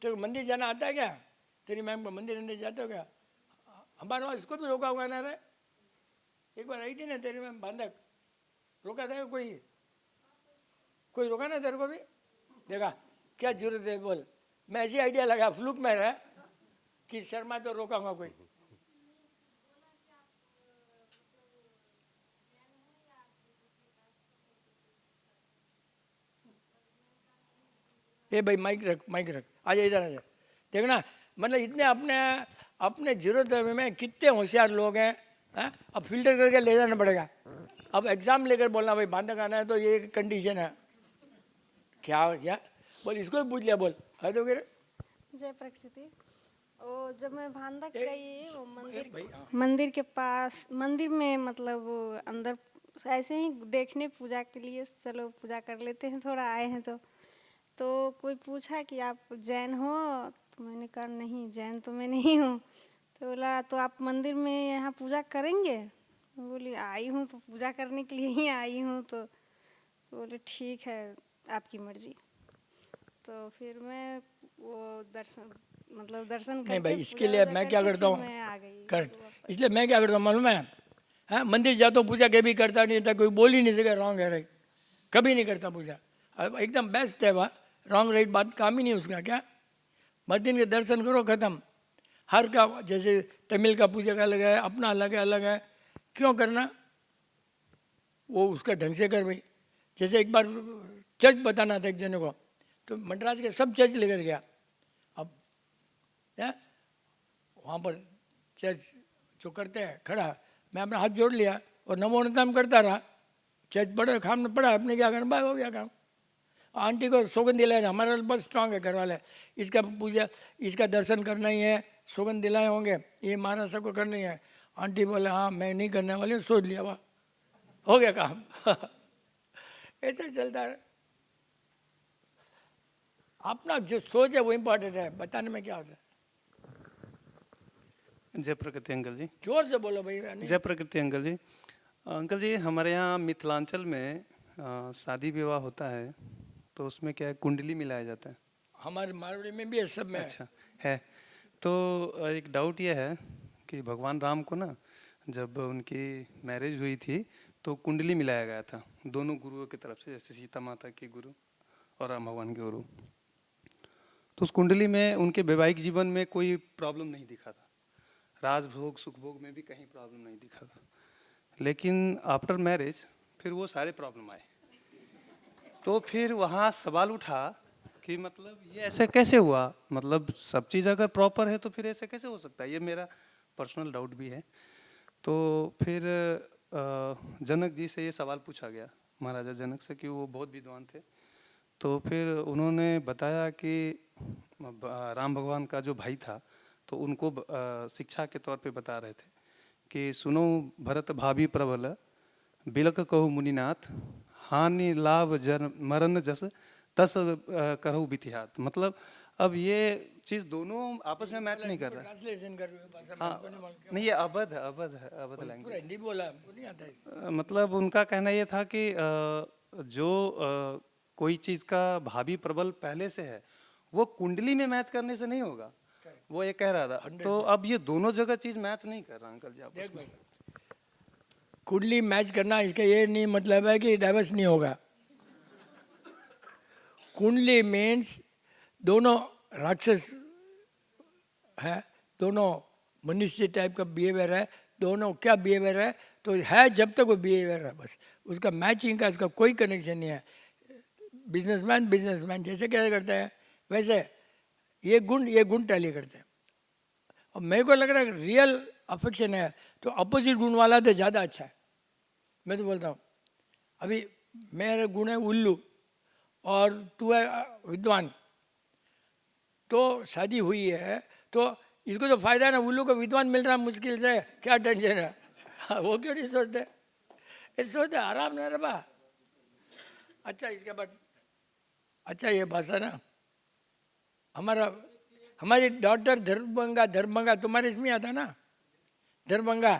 तेरे को मंदिर जाना आता है क्या? तेरी मैम को मंदिर अंदर जाते हो क्या? हमारे वहाँ इसको भी रोका हुआ ना रे, एक बार आई थी ना तेरी मैम बांधक, रोका था कोई रोका ना तेरे को भी? देखा क्या जरूरत है, बोल। मैं ऐसी आइडिया लगा फ्लूक में रहा कि शर्मा तो रोका हुआ कोई। ए भाई माइक रख, आजा इधर आजा। देखना, मतलब इतने अपने जरूरत में कितने होशियार लोग हैं, हैं? अब फिल्टर करके ले जाना पड़ेगा। अब एग्जाम लेकर बोलना भाई बांधक आना है तो ये कंडीशन है, क्या बोल, इसको भी पूछ लिया, बोल है तो गिरे। जय प्रकृति। वो जब मैं भांदक गई, वो भाई, हाँ। मंदिर के पास, मंदिर में मतलब वो अंदर ऐसे ही देखने पूजा के लिए, चलो पूजा कर लेते हैं, थोड़ा आए हैं तो कोई पूछा कि आप जैन हो? तो मैंने कहा नहीं, जैन तो मैं नहीं हूँ। तो बोला तो आप मंदिर में यहाँ पूजा करेंगे? बोली आई हूँ तो पूजा करने के लिए ही आई हूँ। तो बोले ठीक है, आपकी मर्जी। तो फिर मैं वो दर्शन नहीं करके भाई, इसके पूजा लिए वूजा मैं क्या करके करता फिर हूँ, मैं आ गई करेक्ट, इसलिए मैं क्या करता हूँ मालूम है, हाँ, मंदिर जाता हूँ, पूजा कभी करता नहीं था, कोई बोल ही नहीं सके रॉन्ग है राइट, कभी नहीं करता पूजा। अब एकदम बेस्ट है वह, रॉन्ग राइट बात काम ही नहीं उसका। क्या मंदिर के दर्शन करो, ख़त्म। हर का जैसे तमिल का पूजा का अलग है, अपना अलग है, क्यों करना? वो उसका ढंग से कर भाई। जैसे एक बार चर्च बताना था एक जने को, तो मद्रास के सब चर्च लेकर गया। अब क्या वहाँ पर चर्च जो करते हैं खड़ा, मैं अपना हाथ जोड़ लिया और नमो नतम करता रहा, चर्च पढ़ा, खाम पढ़ा, अपने क्या करना, बाय हो गया काम। आंटी को सौगंध दिलाए, हमारा बहुत स्ट्रांग है घर वाले, इसका पूजा, इसका दर्शन करना ही है, सौगंध दिलाए होंगे, ये महाराज सबको करना ही है। आंटी बोले हाँ मैं नहीं करने वाली हूँ, सोच लिया, वाह हो गया काम। ऐसा ही चलता है। अपना जो सोच है वो इम्पोर्टेंट है, बताने में क्या होता है। जय प्रकृति अंकल जी। जोर से बोलो भाई। नहीं। जय प्रकृति अंकल जी। अंकल जी हमारे यहाँ मिथिलांचल में शादी विवाह होता है तो उसमें क्या है, कुंडली मिलाया जाता है। हमारे मारवाड़ी में भी है, सब में अच्छा है। तो एक डाउट ये है कि भगवान राम को ना जब उनकी मैरिज हुई थी तो कुंडली मिलाया गया था दोनों गुरुओं की तरफ से, जैसे सीता माता के गुरु और राम भगवान के गुरु। तो उस कुंडली में उनके वैवाहिक जीवन में कोई प्रॉब्लम नहीं दिखा था, राजभोग सुखभोग में भी कहीं प्रॉब्लम नहीं दिखा था। लेकिन आफ्टर मैरिज फिर वो सारे प्रॉब्लम आए। तो फिर वहाँ सवाल उठा कि मतलब ये ऐसे कैसे हुआ, मतलब सब चीज़ अगर प्रॉपर है तो फिर ऐसे कैसे हो सकता है, ये मेरा पर्सनल डाउट भी है। तो फिर जनक जी से ये सवाल पूछा गया, महाराजा जनक से, कि वो बहुत विद्वान थे। तो फिर उन्होंने बताया कि राम भगवान का जो भाई था तो उनको शिक्षा के तौर पे बता रहे थे कि सुनो भरत भाभी प्रबल बिलक कहु मुनिनाथ, हानि लाभ जन मरण जस तस करहु बितिहात। मतलब अब ये चीज़ दोनों आपस में मैच नहीं कर रहा है। ट्रांसलेशन कर रहे हो भाषा में, हाँ हमको नहीं मालूम। नहीं, ये अवध अवध है, अवध पूरा लैंग्वेज। हिंदी बोला, हमको नहीं आता है। मतलब उनका कहना ये था कि जो कोई चीज़ का भावी प्रबल पहले से है वो कुंडली में मैच करने से नहीं होगा, वो ये कह रहा था। तो अब ये दोनों जगह चीज़ मैच नहीं कर रहा अंकल जी आपस देख में। भाई, कुंडली मैच करना इसका ये नहीं मतलब है कि डाइवर्स नहीं होगा। कुंडली मीन्स दोनों राक्षस है, दोनों मनुष्य टाइप का बिहेवियर है, दोनों क्या बिहेवियर है तो है, जब तक वो बिहेवियर है बस, उसका मैचिंग का उसका कोई कनेक्शन नहीं है। बिजनेसमैन जैसे क्या करते हैं वैसे ये गुण टैली करते हैं। और मेरे को लग रहा है रियल अफेक्शन है तो अपोजिट गुण वाला तो ज़्यादा अच्छा है। मैं तो बोलता हूँ अभी मेरा गुण है उल्लू और तू है विद्वान, तो शादी हुई है तो इसको तो फायदा है ना, उल्लू को विद्वान मिल रहा है मुश्किल से, क्या टेंशन है। वो क्यों नहीं सोचते, ये सोचते आराम नहीं रहा। अच्छा इसके बाद अच्छा ये भाषा ना हमारी डॉटर दरभंगा तुम्हारे इसमें आता ना, दरभंगा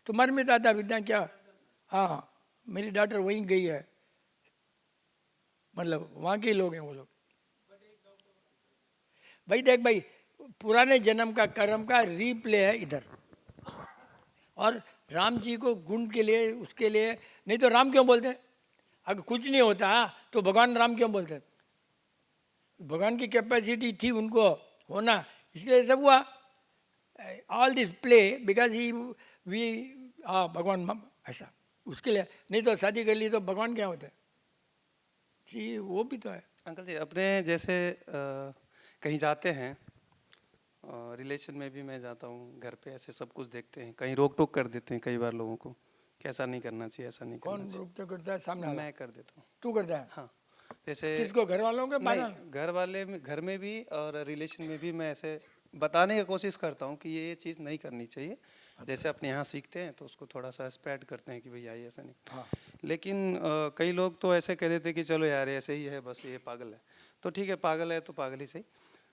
तुम्हारे में तो आता विद्या क्या। हाँ मेरी डॉटर वहीं गई है, मतलब वहाँ के लोग हैं वो लोग। भाई देख भाई, पुराने जन्म का कर्म का रीप्ले है इधर। और राम जी को गुण के लिए उसके लिए, नहीं तो राम क्यों बोलते, अगर कुछ नहीं होता तो भगवान राम क्यों बोलते। भगवान की कैपेसिटी थी उनको होना, इसलिए सब हुआ। ऑल दिस प्ले बिकॉज ही वी भगवान ऐसा उसके लिए, नहीं तो शादी कर ली तो भगवान क्या होते जी, वो भी तो है। अंकल जी अपने जैसे कहीं जाते हैं, रिलेशन में भी मैं जाता हूँ, घर पे ऐसे सब कुछ देखते हैं, कहीं रोक टोक कर देते हैं कई बार लोगों को कि ऐसा नहीं करना चाहिए, ऐसा नहीं करना कौन चाहिए। रोक तो करता है सामने वाला? मैं कर देता हूँ। तू करता है? हाँ जैसे किसको, घर वालों के बाहर? नहीं, घर वाले में, घर में भी और रिलेशन में भी मैं ऐसे बताने की कोशिश करता हूँ कि ये चीज़ नहीं करनी चाहिए। जैसे अपने यहाँ सीखते हैं तो उसको थोड़ा सा स्प्रेड करते हैं कि भैया ये ऐसा नहीं। हाँ। लेकिन कई लोग तो ऐसे कह देते कि चलो यार ऐसे ही है, बस ये पागल है, तो ठीक है पागल है तो पागल ही सही।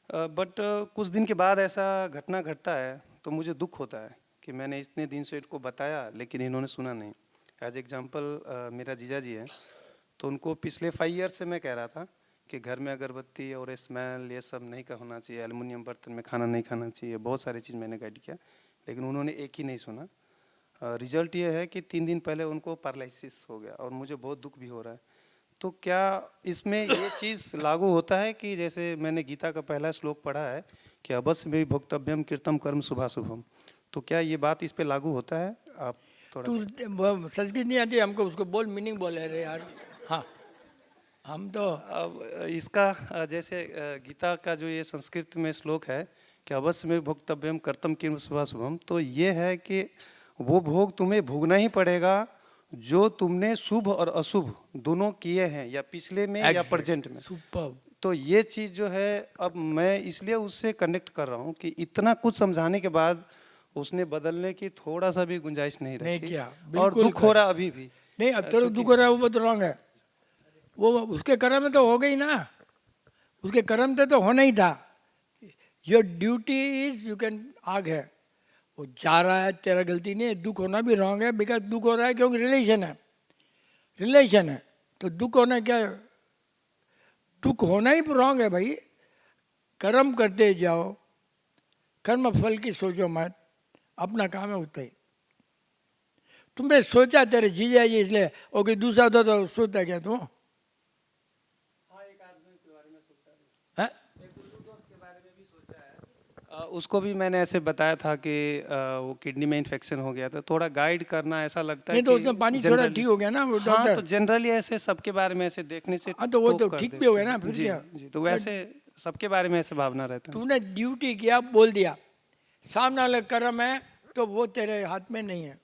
बट कुछ दिन के बाद ऐसा घटना घटता है तो मुझे दुख होता है कि मैंने इतने दिन से इनको बताया लेकिन इन्होंने सुना नहीं। एज एग्जाम्पल मेरा जीजा जी है, तो उनको पिछले 5 ईयर से मैं कह रहा था कि घर में अगरबत्ती और स्मेल ये सब नहीं होना चाहिए, एल्युमिनियम बर्तन में खाना नहीं खाना चाहिए, बहुत सारी चीज़ मैंने गाइड किया लेकिन उन्होंने एक ही नहीं सुना। रिजल्ट ये है कि 3 दिन पहले उनको पैरालिसिस हो गया और मुझे बहुत दुख भी हो रहा है। तो क्या इसमें ये चीज़ लागू होता है कि जैसे मैंने गीता का पहला श्लोक पढ़ा है कि अवश्य में भोक्तव्यम कीर्तम कर्म शुभाशुभम, तो क्या ये बात इस पे लागू होता है? आप थोड़ा तू संस्कृत नहीं आती हमको, उसको बोल, मीनिंग बोल रहे यार। हाँ हम तो अब इसका जैसे गीता का जो ये संस्कृत में श्लोक है कि अवश्य में भोक्तव्यम कर्तम कर्म शुभाशुभम, तो ये है कि वो भोग तुम्हें भोगना ही पड़ेगा जो तुमने शुभ और अशुभ दोनों किए हैं, या पिछले में या प्रेजेंट में, सुपर। तो ये चीज़ जो है अब मैं इसलिए उससे कनेक्ट कर रहा हूँ कि इतना कुछ समझाने के बाद उसने बदलने की थोड़ा सा भी गुंजाइश नहीं नहीं रखी। किया, और बिल्कुल दुख हो रहा अभी भी। नहीं, अब तो दुख हो रहा है, वो बहुत रॉन्ग है। वो उसके कर्म में तो हो गई ना, उसके कर्म से तो होना ही था। Your duty is, you can, आग है, वो जा रहा है, तेरा गलती नहीं है। दुख होना भी रॉन्ग है, बिकॉज दुख हो रहा है क्योंकि रिलेशन है, रिलेशन है, तो दुख होना क्या है? दुख होना ही रॉन्ग है भाई। कर्म करते जाओ, कर्म फल की सोचो मत, अपना काम है उतना ही। तुमने सोचा तेरे जीजा जी इसलिए, और कोई दूसरा होता तो सोचता क्या तुम? हाँ? उसको भी मैंने ऐसे बताया था कि वो किडनी में इन्फेक्शन हो गया था, थोड़ा गाइड करना ऐसा लगता है नहीं तो कि उसने पानी छोड़ा, generally- ठीक हो गया ना वो हाँ, डॉक्टर। तो जनरली ऐसे सबके बारे में ऐसे देखने से हाँ, तो वो टोक तो कर ठीक भी देते हो गया हैं। ना, फिर जी क्या? जी, तो वैसे सबके बारे में ऐसे भावना रहता है। तूने ड्यूटी किया, बोल दिया, सामने वाला कर्म है तो वो तेरे हाथ में नहीं है।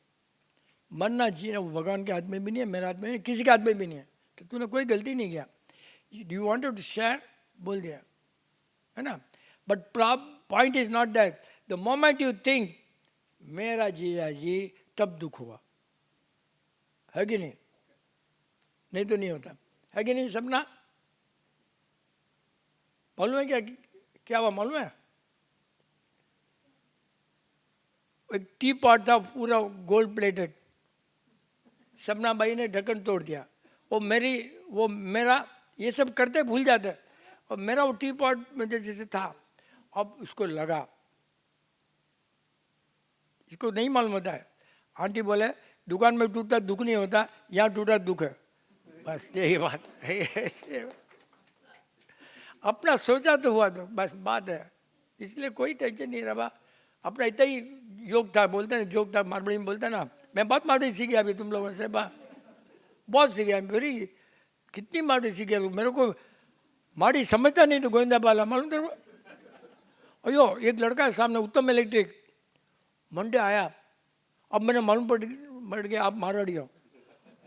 मरना जीना वो भगवान के हाथ में भी नहीं है, मेरे हाथ में नहीं है, किसी के हाथ में भी नहीं है। तो तूने कोई गलती नहीं किया। यू वांटेड टू शेयर, बोल दिया, है ना। But point is not that, the moment you think मेरा जीजा जी, तब दुख हुआ, है कि नहीं? नहीं तो नहीं होता, है कि नहीं सपना? मालूम है क्या क्या हुआ मालूम है? एक टी पॉट था पूरा गोल्ड प्लेटेड, सपना भाई ने ढक्कन तोड़ दिया। वो मेरा ये सब करते भूल जाते, और मेरा वो टी पॉट में जैसे था, अब उसको लगा, इसको नहीं मालूम होता है। आंटी बोले दुकान में टूटता दुख नहीं होता, यहाँ टूटा दुख है, बस यही बात है। ऐसे अपना सोचा तो हुआ, तो बस बात है, इसलिए कोई टेंशन नहीं रहा। अपना इतना ही योग था, बोलते हैं जोक था, मारवाड़ी में बोलते हैं ना। मैं बहुत मारवाड़ी सीख गया अभी तुम लोगों से, बहुत सीख गया मेरी। कितनी मारवाड़ी सीख गया, मेरे को मारवाड़ी समझता नहीं तो गोविंदा बाला मालूम तेरे को। अयो एक लड़का है सामने, उत्तम इलेक्ट्रिक, मंडे आया, अब मैंने मालूम पड़ गया आप मारवाड़ी हो।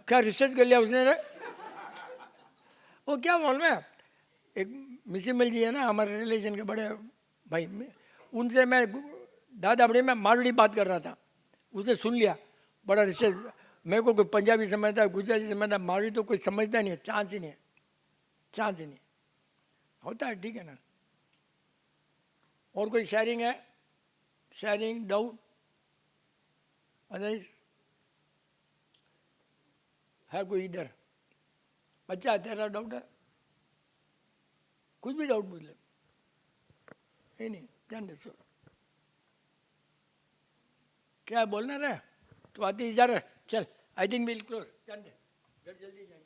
क्या रिसर्च कर लिया उसने रे? वो क्या मालूम है, एक मिसिमल जी है ना हमारे रिलेशन के बड़े भाई, उनसे मैं दादा बड़े में मारवाड़ी बात कर रहा था, उसने सुन लिया, बड़ा रिसर्च। मेरे को कोई पंजाबी समझता है, गुजराती समझता है, मारवाड़ी तो कोई समझता नहीं है, चांस ही नहीं है, चांस ही नहीं होता है। ठीक है ना। और कोई शेयरिंग है? शेयरिंग, डाउट, अदरवाइज है कोई इधर? बच्चा तेरा डाउट है? कुछ भी डाउट पूछ ले, नहीं जान दे, छोड़। क्या बोलना रहा तो आती जा रहा, चल आई थिंक विल क्लोज, जान दे, जल्दी जाएंगे।